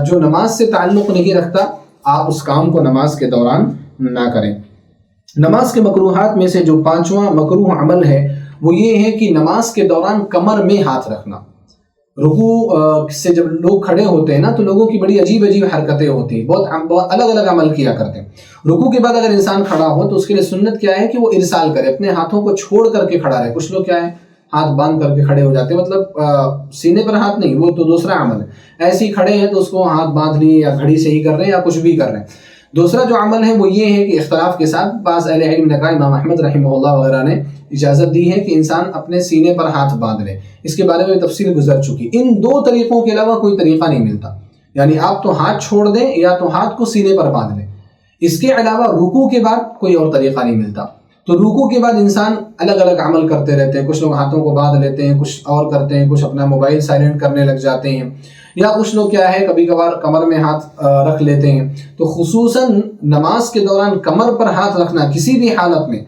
S1: جو نماز سے تعلق نہیں رکھتا، آپ اس کام کو نماز کے دوران نہ کریں۔ نماز کے مکروہات میں سے جو پانچواں مکروہ عمل ہے وہ یہ ہے کہ نماز کے دوران کمر میں ہاتھ رکھنا۔ رکوع سے جب لوگ کھڑے ہوتے ہیں نا تو لوگوں کی بڑی عجیب عجیب حرکتیں ہوتی ہیں، بہت الگ الگ عمل کیا کرتے ہیں۔ رکوع کے بعد اگر انسان کھڑا ہو تو اس کے لیے سنت کیا ہے کہ وہ ارسال کرے، اپنے ہاتھوں کو چھوڑ کر کے کھڑا رہے۔ کچھ لوگ کیا ہے، ہاتھ باندھ کر کے کھڑے ہو جاتے ہیں، مطلب سینے پر ہاتھ نہیں، وہ تو دوسرا عمل ہے۔ ایسے ہی کھڑے ہیں تو اس کو ہاتھ باندھ لیے یا گھڑی سے ہی کر رہے ہیں یا کچھ بھی کر رہے ہیں۔ دوسرا جو عمل ہے وہ یہ ہے کہ اختلاف کے ساتھ بعض اہل علم نے کہا، امام احمد رحمہ اللہ وغیرہ نے اجازت دی ہے کہ انسان اپنے سینے پر ہاتھ باندھ لے۔ اس کے بارے میں تفصیل گزر چکی۔ ان دو طریقوں کے علاوہ کوئی طریقہ نہیں ملتا، یعنی آپ تو ہاتھ چھوڑ دیں یا تو ہاتھ کو سینے پر باندھ لیں۔ اس کے علاوہ رکوع کے بعد کوئی اور طریقہ نہیں ملتا۔ تو رکوع کے بعد انسان الگ الگ عمل کرتے رہتے ہیں، کچھ لوگ ہاتھوں کو باندھ لیتے ہیں، کچھ اور کرتے ہیں، کچھ اپنا موبائل سائلنٹ کرنے لگ جاتے ہیں، یا کچھ لوگ کیا ہے کبھی کبھار کمر میں ہاتھ رکھ لیتے ہیں۔ تو خصوصاً نماز کے دوران کمر پر ہاتھ رکھنا کسی بھی حالت میں،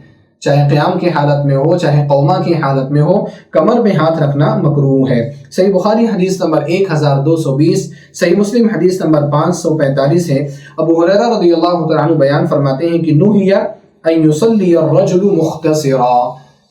S1: چاہے قیام کی حالت میں ہو چاہے قوما کی حالت میں ہو، کمر میں ہاتھ رکھنا مکروہ ہے۔ صحیح بخاری حدیث نمبر 1220، صحیح مسلم حدیث نمبر 545 ہے۔ ابو ہریرہ رضی اللہ تعالیٰ عنہ بیان فرماتے ہیں کہ نہی ان یصلی الرجل مختصرا،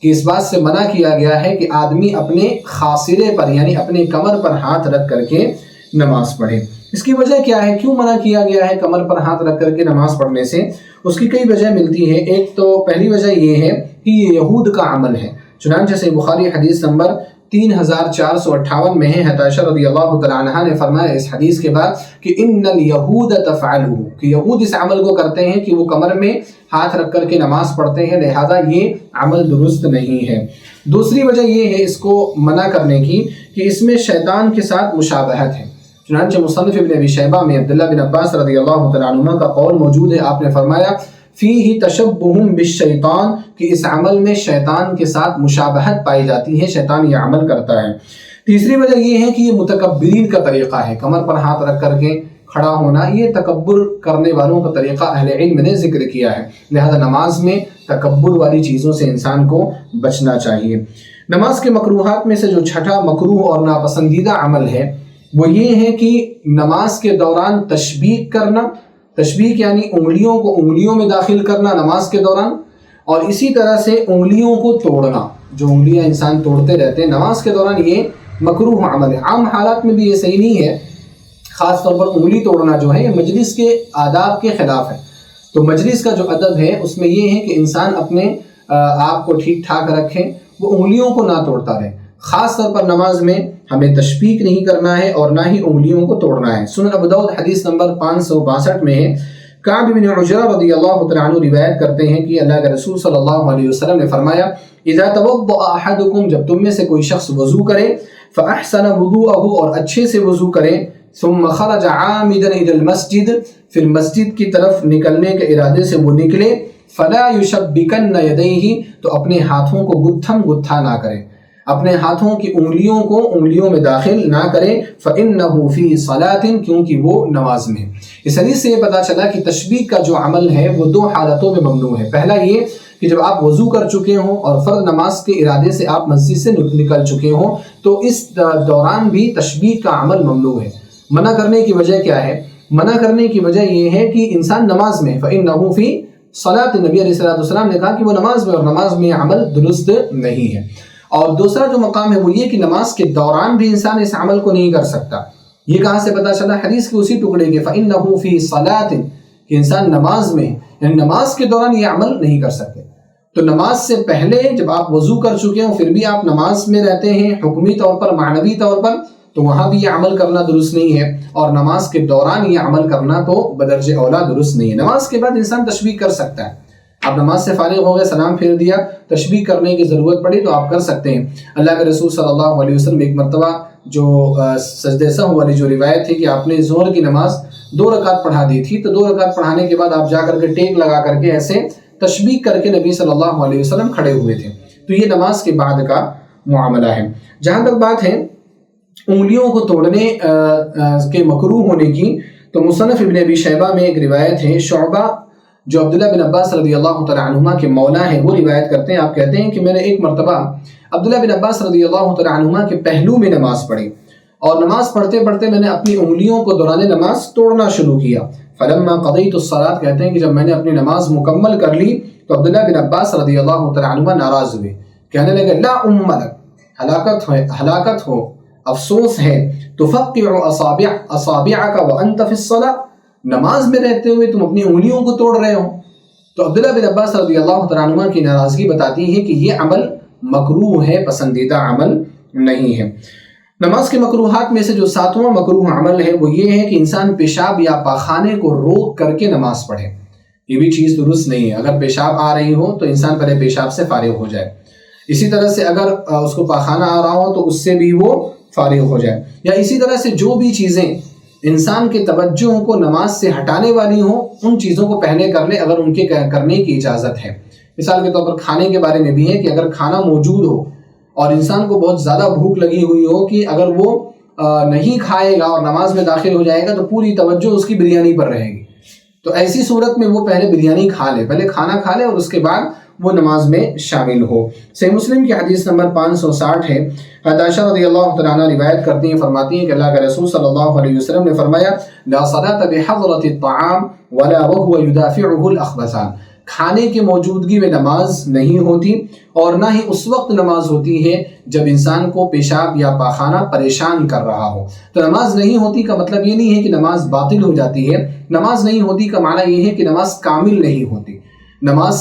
S1: کہ اس بات سے منع کیا گیا ہے کہ آدمی اپنے خاصرے پر یعنی اپنے کمر پر ہاتھ رکھ کر کے نماز پڑھے۔ اس کی وجہ کیا ہے، کیوں منع کیا گیا ہے کمر پر ہاتھ رکھ کر کے نماز پڑھنے سے؟ اس کی کئی وجہ ملتی ہے۔ ایک تو پہلی وجہ یہ ہے کہ یہ یہود کا عمل ہے، چنانچہ صحیح بخاری حدیث نمبر 3458 میں ہے، عائشہ رضی اللہ تعالیٰ عنہا نے فرمایا اس حدیث کے بعد کہ ان الیہود تفعلہ، کہ یہود اس عمل کو کرتے ہیں کہ وہ کمر میں ہاتھ رکھ کر کے نماز پڑھتے ہیں، لہذا یہ عمل درست نہیں ہے۔ دوسری وجہ یہ ہے اس کو منع کرنے کی کہ اس میں شیطان کے ساتھ مشابہت ہے، چنانچہ مصنف ابن ابی شیبہ میں عبداللہ بن عباس رضی اللہ تعالیٰ عنہما کا قول موجود ہے، آپ نے فرمایا فیہ تشبہ بالشیطان، کہ اس عمل میں شیطان کے ساتھ مشابہت پائی جاتی ہے، شیطان یہ عمل کرتا ہے۔ تیسری وجہ یہ ہے کہ یہ متکبرین کا طریقہ ہے، کمر پر ہاتھ رکھ کر کے کھڑا ہونا، یہ تکبر کرنے والوں کا طریقہ اہل علم نے ذکر کیا ہے، لہذا نماز میں تکبر والی چیزوں سے انسان کو بچنا چاہیے۔ نماز کے مکروہات میں سے جو چھٹا مکروہ اور ناپسندیدہ عمل ہے وہ یہ ہے کہ نماز کے دوران تشبیک کرنا، تشبیک یعنی انگلیوں کو انگلیوں میں داخل کرنا نماز کے دوران، اور اسی طرح سے انگلیوں کو توڑنا، جو انگلیاں انسان توڑتے رہتے ہیں نماز کے دوران، یہ مکروہ عمل ہے۔ عام حالات میں بھی یہ صحیح نہیں ہے، خاص طور پر انگلی توڑنا جو ہے یہ مجلس کے آداب کے خلاف ہے۔ تو مجلس کا جو ادب ہے اس میں یہ ہے کہ انسان اپنے آپ کو ٹھیک ٹھاک رکھے، وہ انگلیوں کو نہ توڑتا رہے۔ خاص طور پر نماز میں ہمیں تشبیک نہیں کرنا ہے اور نہ ہی انگلیوں کو توڑنا ہے۔ سنن ابو داؤد حدیث نمبر 562 میں ہے، کعب بن عجرہ رضی اللہ تعالیٰ عنہ روایت کرتے ہیں کہ اللہ کے رسول صلی اللہ علیہ وسلم نے فرمایا، اذا توضأ احدکم، جب تم میں سے کوئی شخص وضو کرے، فاحسن وضوءه، اور اچھے سے وضو کرے، ثم خرج عامدا الى المسجد، پھر مسجد کی طرف نکلنے کے ارادے سے وہ نکلے، فلا يشبكن يديه، تو اپنے ہاتھوں کو گتھم گتھا نہ کرے، اپنے ہاتھوں کی انگلیوں کو انگلیوں میں داخل نہ کرے، فإنه في صلاة، کیونکہ وہ نماز میں۔ اس حدیث سے یہ پتہ چلا کہ تشبیک کا جو عمل ہے وہ دو حالتوں میں ممنوع ہے۔ پہلا یہ کہ جب آپ وضو کر چکے ہوں اور فرض نماز کے ارادے سے آپ مسجد سے نکل چکے ہوں تو اس دوران بھی تشبیک کا عمل ممنوع ہے۔ منع کرنے کی وجہ کیا ہے؟ منع کرنے کی وجہ یہ ہے کہ انسان نماز میں، فإنه في صلاة، نبی علیہ السلام نے کہا کہ وہ نماز میں، اور نماز میں عمل درست نہیں ہے۔ اور دوسرا جو مقام ہے وہ یہ کہ نماز کے دوران بھی انسان اس عمل کو نہیں کر سکتا۔ یہ کہاں سے پتہ چلا؟ حدیث کے اسی ٹکڑے کے فإنه في صلاة، کہ انسان نماز میں، یعنی نماز کے دوران یہ عمل نہیں کر سکتے۔ تو نماز سے پہلے جب آپ وضو کر چکے ہوں پھر بھی آپ نماز میں رہتے ہیں، حکمی طور پر معنوی طور پر، تو وہاں بھی یہ عمل کرنا درست نہیں ہے، اور نماز کے دوران یہ عمل کرنا تو بدرج اولا درست نہیں ہے۔ نماز کے بعد انسان تشبیہ کر سکتا ہے، آپ نماز سے فارغ ہو گئے، سلام پھیر دیا، تشبیہ کرنے کی ضرورت پڑی تو آپ کر سکتے ہیں۔ اللہ کے رسول صلی اللہ علیہ وسلم ایک مرتبہ جو سجدہ سہو والی جو روایت ہے کہ آپ نے ظہر کی نماز 2 رکعت پڑھا دی تھی، تو 2 رکعت پڑھانے کے بعد آپ جا کر کے ٹیک لگا کر کے ایسے تشبیہ کر کے نبی صلی اللہ علیہ وسلم کھڑے ہوئے تھے۔ تو یہ نماز کے بعد کا معاملہ ہے۔ جہاں تک بات ہے انگلیوں کو توڑنے کے مکروہ ہونے کی، تو مصنف ابن ابی شیبہ میں ایک روایت ہے، شعبہ جو عبداللہ بن عباس رضی اللہ تعالیٰ عنہما کے مولا ہیں وہ روایت کرتے ہیں، آپ کہتے ہیں کہ میں نے ایک مرتبہ عبداللہ بن عباس رضی اللہ تعالیٰ عنہما کے پہلو میں نماز پڑھی، اور نماز پڑھتے پڑھتے میں نے اپنی انگلیوں کو دوران نماز توڑنا شروع کیا۔ فلما قضیت الصلاۃ، کہتے ہیں کہ جب میں نے اپنی نماز مکمل کر لی تو عبداللہ بن عباس رضی اللہ تعالیٰ عنہما ناراض ہوئے، کہنے لگے لا لک، ہلاکت ہو، افسوس ہے، تفقع اصابعک وانت فی الصلاۃ، نماز میں رہتے ہوئے تم اپنی انگلیوں کو توڑ رہے ہو۔ تو عبداللہ بن عباس رضی اللہ تعالیٰ عنہ کی ناراضگی بتاتی ہے کہ یہ عمل مکروہ ہے، پسندیدہ عمل نہیں ہے۔ نماز کے مکروہات میں سے جو 7واں مکروہ عمل ہے وہ یہ ہے کہ انسان پیشاب یا پاخانے کو روک کر کے نماز پڑھے۔ یہ بھی چیز درست نہیں ہے۔ اگر پیشاب آ رہی ہو تو انسان پہلے پیشاب سے فارغ ہو جائے، اسی طرح سے اگر اس کو پاخانہ آ رہا ہو تو اس سے بھی وہ فارغ ہو جائے، یا اسی طرح سے جو بھی چیزیں انسان کے توجہ کو نماز سے ہٹانے والی ہوں ان چیزوں کو پہلے کر لے اگر ان کے کرنے کی اجازت ہے۔ مثال کے طور پر کھانے کے بارے میں بھی ہے کہ اگر کھانا موجود ہو اور انسان کو بہت زیادہ بھوک لگی ہوئی ہو کہ اگر وہ نہیں کھائے گا اور نماز میں داخل ہو جائے گا تو پوری توجہ اس کی بریانی پر رہے گی، تو ایسی صورت میں وہ پہلے بریانی کھا لے، پہلے کھانا کھا لے اور اس کے بعد وہ نماز میں شامل ہو۔ صحیح مسلم کی حدیث نمبر 560 ہے، عائشہ رضی اللہ تعالیٰ عنہ روایت کرتی ہیں، فرماتی ہیں کہ اللہ کے رسول صلی اللہ علیہ وسلم نے فرمایا لا صلاۃ بحضرۃ الطعام ولا وهو يدافعه الاخبثان، کھانے کی موجودگی میں نماز نہیں ہوتی اور نہ ہی اس وقت نماز ہوتی ہے جب انسان کو پیشاب یا پاخانہ پریشان کر رہا ہو۔ تو نماز نہیں ہوتی کا مطلب یہ نہیں ہے کہ نماز باطل ہو جاتی ہے، نماز نہیں ہوتی کا معنی یہ ہے کہ نماز کامل نہیں ہوتی، نماز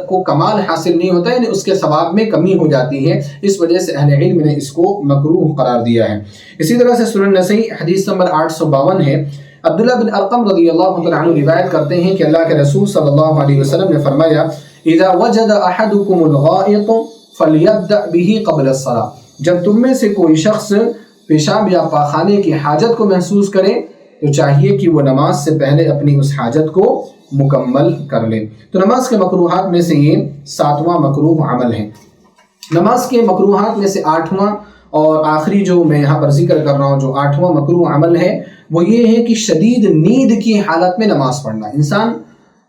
S1: کو کمال حاصل نہیں ہوتا، یعنی اس کے ثواب میں کمی ہو جاتی ہے، اس وجہ سے اہل علم نے اس کو مکروہ قرار دیا ہے۔ اسی طرح سے سنن نسائی حدیث نمبر 852 ہے، عبداللہ بن ارقم رضی اللہ تعالیٰ عنہ روایت کرتے ہیں کہ اللہ کے رسول صلی اللہ علیہ وسلم نے فرمایا اذا وجد احدکم الغائط فلیبدأ به قبل الصلاۃ، جب تم میں سے کوئی شخص پیشاب یا پاخانے کی حاجت کو محسوس کرے تو چاہیے کہ وہ نماز سے پہلے اپنی اس حاجت کو مکمل کر لے۔ تو نماز کے مکروہات میں سے یہ 7واں مکروہ عمل ہے۔ نماز کے مکروہات میں سے 8واں اور آخری جو میں یہاں پر ذکر کر رہا ہوں، جو 8واں مکروہ عمل ہے وہ یہ ہے کہ شدید نیند کی حالت میں نماز پڑھنا۔ انسان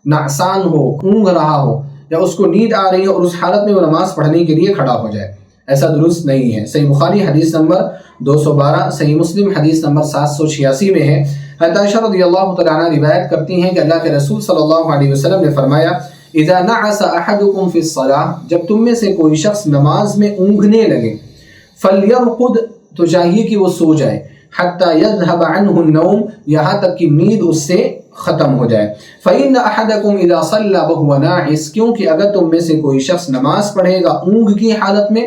S1: نعسان ہو، اونگ رہا ہو یا اس کو نیند آ رہی ہے اور اس حالت میں وہ نماز پڑھنے کے لیے کھڑا ہو جائے، ایسا درست نہیں ہے۔ صحیح بخاری حدیث نمبر 212، صحیح مسلم حدیث نمبر 786 میں ہے، عائشہ رضی اللہ تعالیٰ عنہ روایت کرتی ہیں کہ اللہ کے رسول صلی اللہ علیہ وسلم نے فرمایا اذا نعس احدکم فی الصلاۃ، جب تم میں سے کوئی شخص نماز میں اونگنے لگے، فلیرقد، تو چاہیے کہ وہ سو جائے، حتی یذهب عنہ النوم، یہاں تک کہ نیند اس سے ختم ہو جائے۔ فإن احدکم اذا صلی وهو ناعس، کیونکہ اگر تم میں سے کوئی شخص نماز پڑھے گا اونگ کی حالت میں،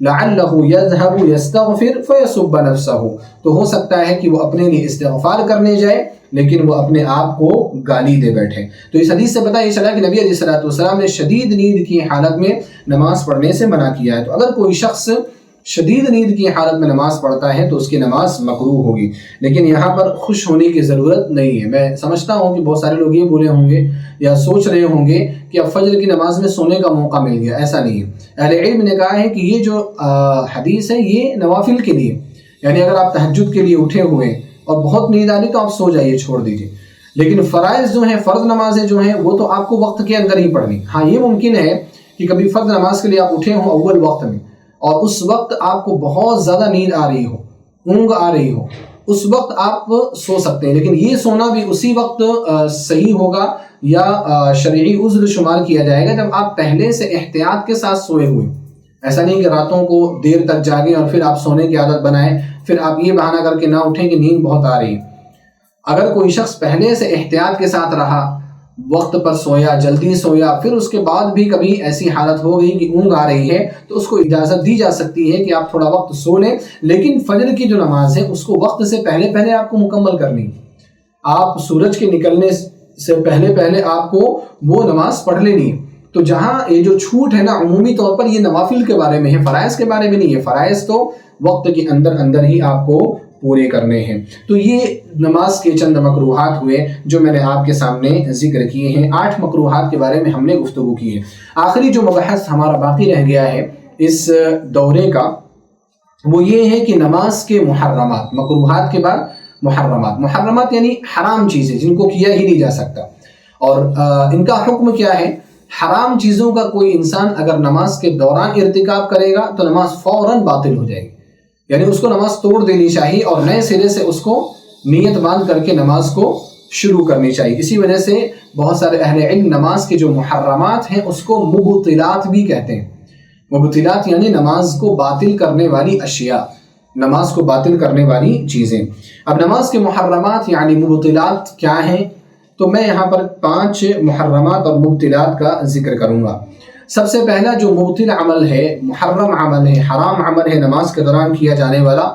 S1: لعلہ یذهب یستغفر فیسب نفسہ، تو ہو سکتا ہے کہ وہ اپنے لیے استغفار کرنے جائے لیکن وہ اپنے آپ کو گالی دے بیٹھے۔ تو اس حدیث سے پتہ یہ چلا کہ نبی علیہ الصلوۃ والسلام نے شدید نیند کی حالت میں نماز پڑھنے سے منع کیا ہے۔ تو اگر کوئی شخص شدید نیند کی حالت میں نماز پڑھتا ہے تو اس کی نماز مکروہ ہوگی، لیکن یہاں پر خوش ہونے کی ضرورت نہیں ہے۔ میں سمجھتا ہوں کہ بہت سارے لوگ یہ بولے ہوں گے یا سوچ رہے ہوں گے کہ اب فجر کی نماز میں سونے کا موقع مل گیا، ایسا نہیں ہے۔ اہل علم نے کہا ہے کہ یہ جو حدیث ہے یہ نوافل کے لیے، یعنی اگر آپ تہجد کے لیے اٹھے ہوئے اور بہت نیند آ رہی تو آپ سو جائیے، چھوڑ دیجیے، لیکن فرائض جو ہیں، فرض نمازیں جو ہیں وہ تو آپ کو وقت کے اندر ہی پڑھنی۔ ہاں یہ ممکن ہے کہ کبھی فرض نماز کے لیے آپ اٹھے ہوں اول وقت میں اور اس وقت آپ کو بہت زیادہ نیند آ رہی ہو، اونگ آ رہی ہو، اس وقت آپ سو سکتے ہیں، لیکن یہ سونا بھی اسی وقت صحیح ہوگا یا شرعی عذر شمار کیا جائے گا جب آپ پہلے سے احتیاط کے ساتھ سوئے ہوئے۔ ایسا نہیں کہ راتوں کو دیر تک جاگیں اور پھر آپ سونے کی عادت بنائیں، پھر آپ یہ بہانہ کر کے نہ اٹھیں کہ نیند بہت آ رہی ہے۔ اگر کوئی شخص پہلے سے احتیاط کے ساتھ رہا وقت پر سویا، جلدی سویا، پھر اس کے بعد بھی کبھی ایسی حالت ہو گئی کہ اونگ آ رہی ہے تو اس کو اجازت دی جا سکتی ہے کہ آپ تھوڑا وقت سو لیں، لیکن فجر کی جو نماز ہے اس کو وقت سے پہلے پہلے آپ کو مکمل کرنی ہے۔ آپ سورج کے نکلنے سے پہلے پہلے آپ کو وہ نماز پڑھ لینی ہے۔ تو جہاں یہ جو چھوٹ ہے نا، عمومی طور پر یہ نوافل کے بارے میں ہے، فرائض کے بارے میں نہیں ہے۔ فرائض تو وقت کے اندر اندر ہی آپ کو پورے کرنے ہیں۔ تو یہ نماز کے چند مکروہات ہوئے جو میں نے آپ کے سامنے ذکر کیے ہیں۔ 8 مکروہات کے بارے میں ہم نے گفتگو کی ہے۔ آخری جو مبحث ہمارا باقی رہ گیا ہے اس دورے کا وہ یہ ہے کہ نماز کے محرمات، مکروہات کے بعد محرمات۔ محرمات یعنی حرام چیزیں جن کو کیا ہی نہیں جا سکتا، اور ان کا حکم کیا ہے؟ حرام چیزوں کا کوئی انسان اگر نماز کے دوران ارتکاب کرے گا تو نماز فوراً باطل ہو جائے گی، یعنی اس کو نماز توڑ دینی چاہیے اور نئے سرے سے اس کو نیت باندھ کر کے نماز کو شروع کرنی چاہیے۔ اسی وجہ سے بہت سارے اہل علم نماز کے جو محرمات ہیں اس کو مبطلات بھی کہتے ہیں۔ مبطلات یعنی نماز کو باطل کرنے والی اشیاء، نماز کو باطل کرنے والی چیزیں۔ اب نماز کے محرمات یعنی مبطلات کیا ہیں؟ تو میں یہاں پر 5 محرمات اور مبطلات کا ذکر کروں گا۔ سب سے پہلا جو مبطل عمل ہے، محرم عمل ہے، حرام عمل ہے نماز کے دوران کیا جانے والا،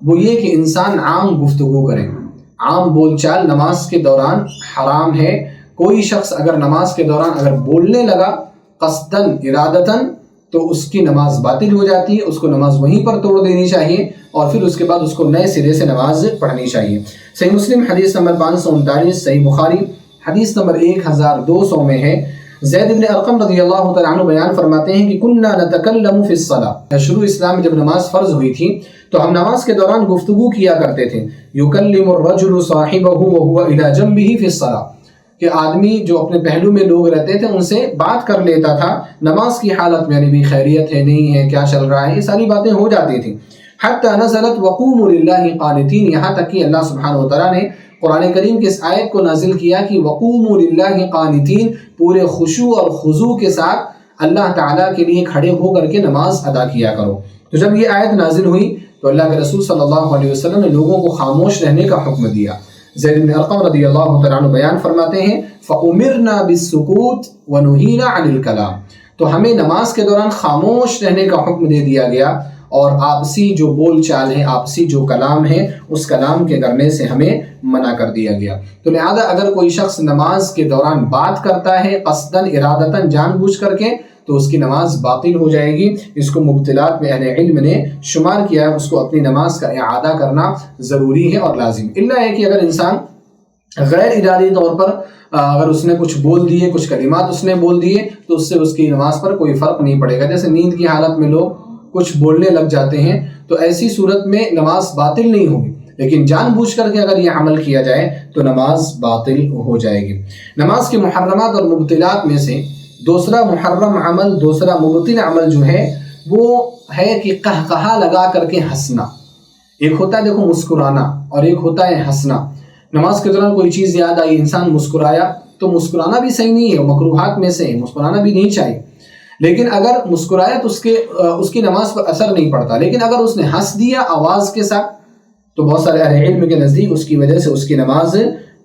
S1: وہ یہ کہ انسان عام گفتگو کرے، عام بول چال نماز کے دوران حرام ہے۔ کوئی شخص اگر نماز کے دوران اگر بولنے لگا قصداً ارادتاً تو اس کی نماز باطل ہو جاتی ہے، اس کو نماز وہیں پر توڑ دینی چاہیے اور پھر اس کے بعد اس کو نئے سرے سے نماز پڑھنی چاہیے۔ صحیح مسلم حدیث نمبر 539، صحیح بخاری حدیث نمبر 1200 میں ہے۔ زید بن ارقم رضی اللہ تعالیٰ عنہ بیان فرماتے ہیں کہ کننا نتکلم فی الصلاۃ، شروع اسلام میں جب نماز فرض ہوئی تھی تو ہم نماز کے دوران گفتگو کیا کرتے تھے۔ یکلم الرجل صاحبہ وہو الی جنبہ فی الصلاۃ، کہ آدمی جو اپنے پہلو میں لوگ رہتے تھے ان سے بات کر لیتا تھا نماز کی حالت میں، یعنی بھی خیریت ہے نہیں ہے، کیا چل رہا ہے، یہ ساری باتیں ہو جاتی تھیں۔ حتی نزلت وقوموا للہ قانتین، یہاں تک کہ اللہ سبحانہ وتعالیٰ نے قرآن کریم کی اس آیت کو نازل کیا کہ وقوموا للہ قانتین، پورے خشوع اور خضوع کے ساتھ اللہ تعالیٰ کے لیے کھڑے ہو کر کے نماز ادا کیا کرو۔ تو جب یہ آیت نازل ہوئی تو اللہ کے رسول صلی اللہ علیہ وسلم نے لوگوں کو خاموش رہنے کا حکم دیا۔ زید بن ارقم رضی اللہ تعالیٰ عنہ بیان فرماتے ہیں فَأُمِرْنَا بِالسُّكُوتِ وَنُهِينَا عَنِ الْكَلَامِ، تو ہمیں نماز کے دوران خاموش رہنے کا حکم دے دیا گیا اور آپسی جو بول چال ہے، آپسی جو کلام ہے، اس کلام کے کرنے سے ہمیں منع کر دیا گیا۔ تو لہذا اگر کوئی شخص نماز کے دوران بات کرتا ہے قصداً ارادتاً جان بوجھ کر کے تو اس کی نماز باطل ہو جائے گی۔ اس کو مبطلات میں اہل علم نے شمار کیا ہے، اس کو اپنی نماز کا اعادہ کرنا ضروری ہے اور لازم، الا ہے کہ اگر انسان غیر ارادی طور پر اگر اس نے کچھ بول دیے، کچھ کلمات اس نے بول دیے تو اس سے اس کی نماز پر کوئی فرق نہیں پڑے گا۔ جیسے نیند کی حالت میں لوگ کچھ بولنے لگ جاتے ہیں تو ایسی صورت میں نماز باطل نہیں ہوگی، لیکن جان بوجھ کر کے اگر یہ عمل کیا جائے تو نماز باطل ہو جائے گی۔ نماز کے محرمات اور مبطلات میں سے دوسرا محرم عمل، دوسرا مبطل عمل جو ہے وہ ہے کہ قہقہا لگا کر کے ہنسنا۔ ایک ہوتا ہے دیکھو مسکرانا اور ایک ہوتا ہے ہنسنا۔ نماز کے دوران کوئی چیز یاد آئی، انسان مسکرایا تو مسکرانا بھی صحیح نہیں ہے، مکروہات میں سے مسکرانا بھی نہیں چاہیے، لیکن اگر مسکرایا تو اس کی نماز پر اثر نہیں پڑتا، لیکن اگر اس نے ہنس دیا آواز کے ساتھ تو بہت سارے اہل علم کے نزدیک اس کی وجہ سے اس کی نماز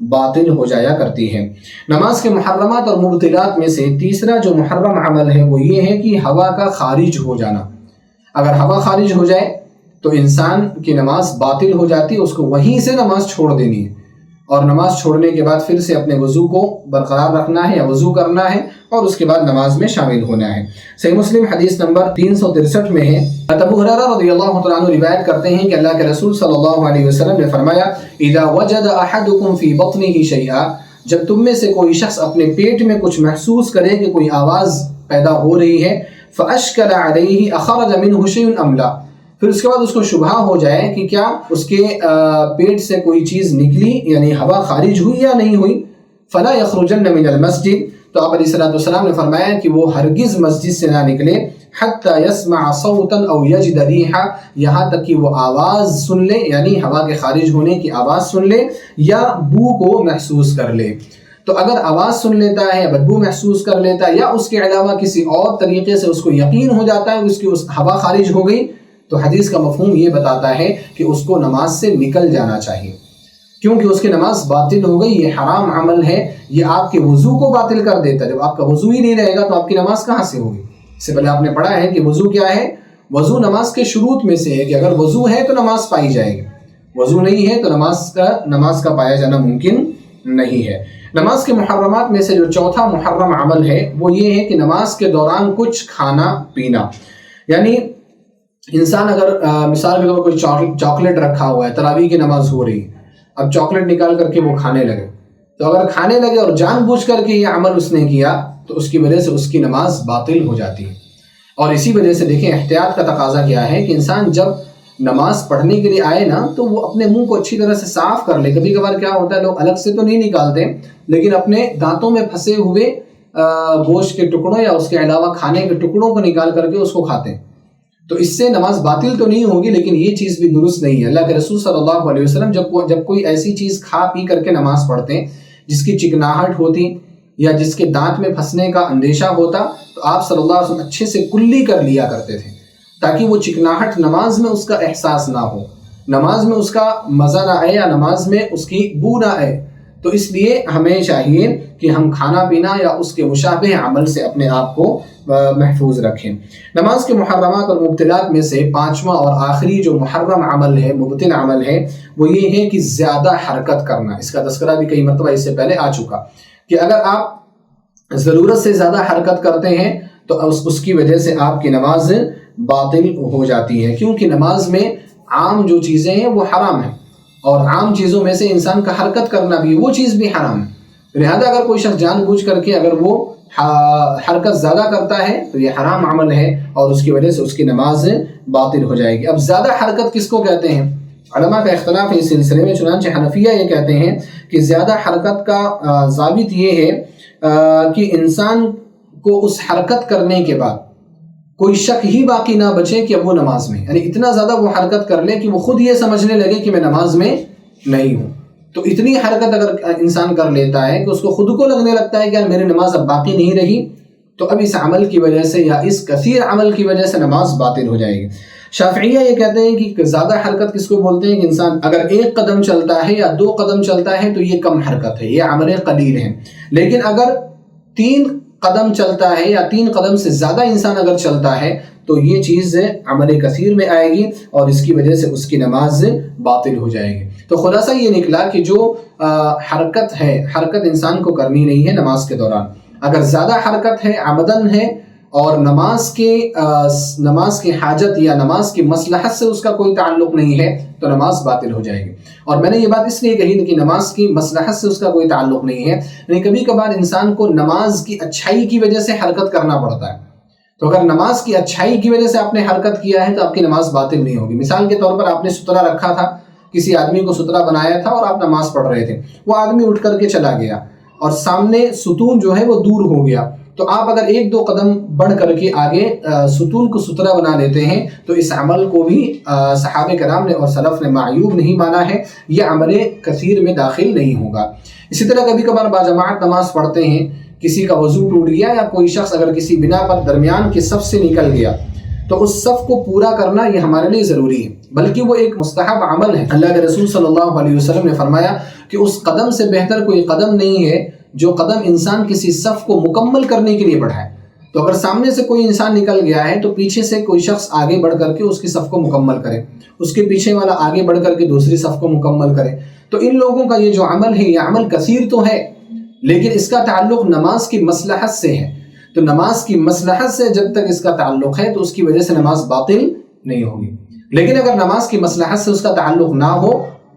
S1: باطل ہو جایا کرتی ہے۔ نماز کے محرمات اور مبطلات میں سے تیسرا جو محرم عمل ہے وہ یہ ہے کہ ہوا کا خارج ہو جانا۔ اگر ہوا خارج ہو جائے تو انسان کی نماز باطل ہو جاتی ہے، اس کو وہیں سے نماز چھوڑ دینی ہے اور نماز چھوڑنے کے بعد پھر سے اپنے وضو کو برقرار رکھنا ہے یا وضو کرنا ہے اور اس کے بعد نماز میں شامل ہونا ہے۔ صحیح مسلم حدیث نمبر 363 میں ہے، ابو ہریرہ رضی اللہ تعالیٰ عنہ روایت کرتے ہیں کہ اللہ کے رسول صلی اللہ علیہ وسلم نے فرمایا اذا وجد احدکم فی بطنہ شیئا، جب تم میں سے کوئی شخص اپنے پیٹ میں کچھ محسوس کرے کہ کوئی آواز پیدا ہو رہی ہے، فاشکل علیہ اخرج منہ شیء ام لا، پھر اس کے بعد اس کو شبہ ہو جائے کہ کیا اس کے پیٹ سے کوئی چیز نکلی، یعنی ہوا خارج ہوئی یا نہیں ہوئی، فلا یخرجن من المسجد، تو آپ علیہ السلام نے فرمایا کہ وہ ہرگز مسجد سے نہ نکلے حتی یسمع صوتا او یجد ریحا، یہاں تک کہ وہ آواز سن لے، یعنی ہوا کے خارج ہونے کی آواز سن لے یا بو کو محسوس کر لے۔ تو اگر آواز سن لیتا ہے، بدبو محسوس کر لیتا ہے یا اس کے علاوہ کسی اور طریقے سے اس کو یقین ہو جاتا ہے اس کی ہوا خارج ہو گئی، تو حدیث کا مفہوم یہ بتاتا ہے کہ اس کو نماز سے نکل جانا چاہیے۔ کیونکہ اس کی نماز باطل ہو گئی، یہ حرام عمل ہے، یہ آپ کے وضو کو باطل کر دیتا ہے۔ جب آپ کا وضو ہی نہیں رہے گا تو آپ کی نماز کہاں سے ہوگی؟ اس سے پہلے آپ نے پڑھا ہے کہ وضو کیا ہے؟ وضو نماز کے شروط میں سے ہے کہ اگر وضو ہے تو نماز پائی جائے گی، وضو نہیں ہے تو نماز کا پایا جانا ممکن نہیں ہے۔ نماز کے محرمات میں سے جو چوتھا محرم عمل ہے وہ یہ ہے کہ نماز کے دوران کچھ کھانا پینا، یعنی انسان اگر مثال کے طور پر کوئی چاکلیٹ رکھا ہوا ہے، تراویح کی نماز ہو رہی ہے، اب چاکلیٹ نکال کر کے وہ کھانے لگے، تو اگر کھانے لگے اور جان بوجھ کر کے یہ عمل اس نے کیا تو اس کی وجہ سے اس کی نماز باطل ہو جاتی ہے۔ اور اسی وجہ سے دیکھیں احتیاط کا تقاضا کیا ہے کہ انسان جب نماز پڑھنے کے لیے آئے نا تو وہ اپنے منہ کو اچھی طرح سے صاف کر لے۔ کبھی کبھار کیا ہوتا ہے لوگ الگ سے تو نہیں نکالتے لیکن اپنے دانتوں میں پھنسے ہوئے گوشت کے ٹکڑوں یا اس کے علاوہ کھانے کے ٹکڑوں کو نکال کر کے اس کو کھاتے ہیں، تو اس سے نماز باطل تو نہیں ہوگی لیکن یہ چیز بھی درست نہیں ہے۔ اللہ کے رسول صلی اللہ علیہ وسلم جب کوئی ایسی چیز کھا پی کر کے نماز پڑھتے ہیں جس کی چکناہٹ ہوتی یا جس کے دانت میں پھنسنے کا اندیشہ ہوتا تو آپ صلی اللہ علیہ وسلم اچھے سے کلی کر لیا کرتے تھے تاکہ وہ چکناہٹ نماز میں اس کا احساس نہ ہو، نماز میں اس کا مزہ نہ آئے یا نماز میں اس کی بو نہ آئے۔ تو اس لیے ہمیں چاہیے کہ ہم کھانا پینا یا اس کے مشابہ عمل سے اپنے آپ کو محفوظ رکھیں۔ نماز کے محرمات اور مبتلات میں سے پانچواں اور آخری جو محرم عمل ہے، مبتل عمل ہے، وہ یہ ہے کہ زیادہ حرکت کرنا۔ اس کا تذکرہ بھی کئی مرتبہ اس سے پہلے آ چکا کہ اگر آپ ضرورت سے زیادہ حرکت کرتے ہیں تو اس کی وجہ سے آپ کی نماز باطل ہو جاتی ہے، کیونکہ نماز میں عام جو چیزیں ہیں وہ حرام ہیں اور عام چیزوں میں سے انسان کا حرکت کرنا بھی وہ چیز بھی حرام ہے۔ لہذا اگر کوئی شخص جان بوجھ کر کے اگر وہ حرکت زیادہ کرتا ہے تو یہ حرام عمل ہے اور اس کی وجہ سے اس کی نماز باطل ہو جائے گی۔ اب زیادہ حرکت کس کو کہتے ہیں؟ علماء کا اختلاف ہے اس سلسلے میں، چنانچہ حنفیہ یہ کہتے ہیں کہ زیادہ حرکت کا ضابط یہ ہے کہ انسان کو اس حرکت کرنے کے بعد کوئی شک ہی باقی نہ بچے کہ اب وہ نماز میں، یعنی اتنا زیادہ وہ حرکت کر لے کہ وہ خود یہ سمجھنے لگے کہ میں نماز میں نہیں ہوں۔ تو اتنی حرکت اگر انسان کر لیتا ہے کہ اس کو خود کو لگنے لگتا ہے کہ میری نماز اب باقی نہیں رہی، تو اب اس عمل کی وجہ سے یا اس کثیر عمل کی وجہ سے نماز باطل ہو جائے گی۔ شافعیہ یہ کہتے ہیں کہ زیادہ حرکت کس کو بولتے ہیں کہ انسان اگر ایک قدم چلتا ہے یا دو قدم چلتا ہے تو یہ کم حرکت ہے، یہ عمل قلیل ہے، لیکن اگر 3 قدم چلتا ہے یا 3 قدم سے زیادہ انسان اگر چلتا ہے تو یہ چیز عمل کثیر میں آئے گی اور اس کی وجہ سے اس کی نماز باطل ہو جائے گی۔ تو خلاصہ یہ نکلا کہ جو حرکت ہے، حرکت انسان کو کرنی نہیں ہے نماز کے دوران۔ اگر زیادہ حرکت ہے، عمدن ہے، اور نماز کے حاجت یا نماز کی مصلحت سے اس کا کوئی تعلق نہیں ہے تو نماز باطل ہو جائے گی۔ اور میں نے یہ بات اس لیے کہی کہ نماز کی مصلحت سے اس کا کوئی تعلق نہیں ہے، یعنی کبھی کبھار انسان کو نماز کی اچھائی کی وجہ سے حرکت کرنا پڑتا ہے، تو اگر نماز کی اچھائی کی وجہ سے آپ نے حرکت کیا ہے تو آپ کی نماز باطل نہیں ہوگی۔ مثال کے طور پر آپ نے سترہ رکھا تھا، کسی آدمی کو سترہ بنایا تھا اور آپ نماز پڑھ رہے تھے، وہ آدمی اٹھ کر کے چلا گیا اور سامنے ستون جو ہے وہ دور ہو گیا، تو آپ اگر 1-2 قدم بڑھ کر کے آگے ستون کو سترہ بنا لیتے ہیں تو اس عمل کو بھی صحابہ کرام نے اور سلف نے معیوب نہیں مانا ہے، یہ عمل کثیر میں داخل نہیں ہوگا۔ اسی طرح کبھی کبھار باجماعت نماز پڑھتے ہیں، کسی کا وضو ٹوٹ گیا یا کوئی شخص اگر کسی بنا پر درمیان کے صف سے نکل گیا تو اس صف کو پورا کرنا یہ ہمارے لیے ضروری ہے، بلکہ وہ ایک مستحب عمل ہے۔ اللہ کے رسول صلی اللہ علیہ وسلم نے فرمایا کہ اس قدم سے بہتر کوئی قدم نہیں ہے جو قدم انسان کسی صف کو مکمل کرنے کے لیے بڑھائے۔ تو اگر سامنے سے کوئی انسان نکل گیا ہے تو پیچھے سے کوئی شخص آگے بڑھ کر کے اس کی صف کو مکمل کرے، اس کے پیچھے والا آگے بڑھ کر کے دوسری صف کو مکمل کرے۔ تو ان لوگوں کا یہ جو عمل ہے یہ عمل کثیر تو ہے لیکن اس کا تعلق نماز کی مصلحت سے ہے، تو نماز کی مصلحت سے جب تک اس کا تعلق ہے تو اس کی وجہ سے نماز باطل نہیں ہوگی، لیکن اگر نماز کی مصلحت سے اس کا تعلق نہ ہو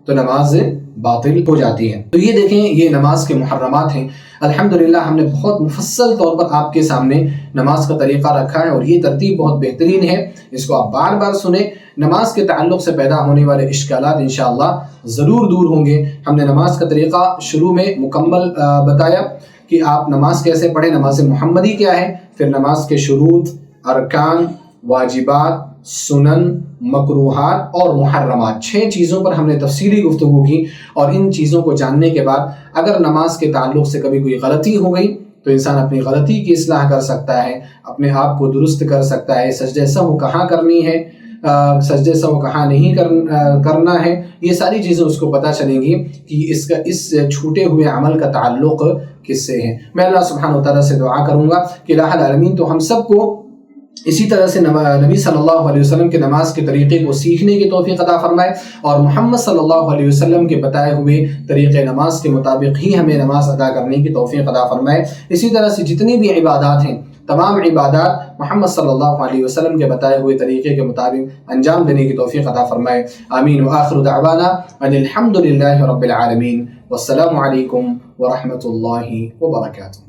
S1: تو نماز باطل ہو جاتی ہے۔ تو یہ دیکھیں یہ نماز کے محرمات ہیں۔ الحمدللہ ہم نے بہت مفصل طور پر آپ کے سامنے نماز کا طریقہ رکھا ہے اور یہ ترتیب بہت بہترین ہے، اس کو آپ بار بار سنیں، نماز کے تعلق سے پیدا ہونے والے اشکالات انشاءاللہ ضرور دور ہوں گے۔ ہم نے نماز کا طریقہ شروع میں مکمل بتایا کہ آپ نماز کیسے پڑھیں، نماز محمدی کیا ہے، پھر نماز کے شروط، ارکان، واجبات، سنن، مکروہات اور محرمات، 6 چیزوں پر ہم نے تفصیلی گفتگو کی، اور ان چیزوں کو جاننے کے بعد اگر نماز کے تعلق سے کبھی کوئی غلطی ہو گئی تو انسان اپنی غلطی کی اصلاح کر سکتا ہے، اپنے آپ کو درست کر سکتا ہے، سجدہ سہو کہاں کرنی ہے، سجدے سہو کہاں نہیں کرنا ہے، یہ ساری چیزیں اس کو پتہ چلیں گی کہ اس چھوٹے ہوئے عمل کا تعلق کس سے ہے۔ میں اللہ سبحانہ و تعالیٰ سے دعا کروں گا کہ الہ العالمین تو ہم سب کو اسی طرح سے نبی صلی اللہ علیہ وسلم کے نماز کے طریقے کو سیکھنے کی توفیق عطا فرمائے، اور محمد صلی اللہ علیہ وسلم کے بتائے ہوئے طریقے نماز کے مطابق ہی ہمیں نماز ادا کرنے کی توفیق عطا فرمائے۔ اسی طرح سے جتنی بھی عبادات ہیں، تمام عبادات محمد صلی اللہ علیہ وسلم کے بتائے ہوئے طریقے کے مطابق انجام دینے کی توفیق عطا فرمائے۔ آمین۔ وآخر دعوانا ان الحمد للہ رب العالمین، والسلام علیکم ورحمۃ اللہ وبرکاتہ۔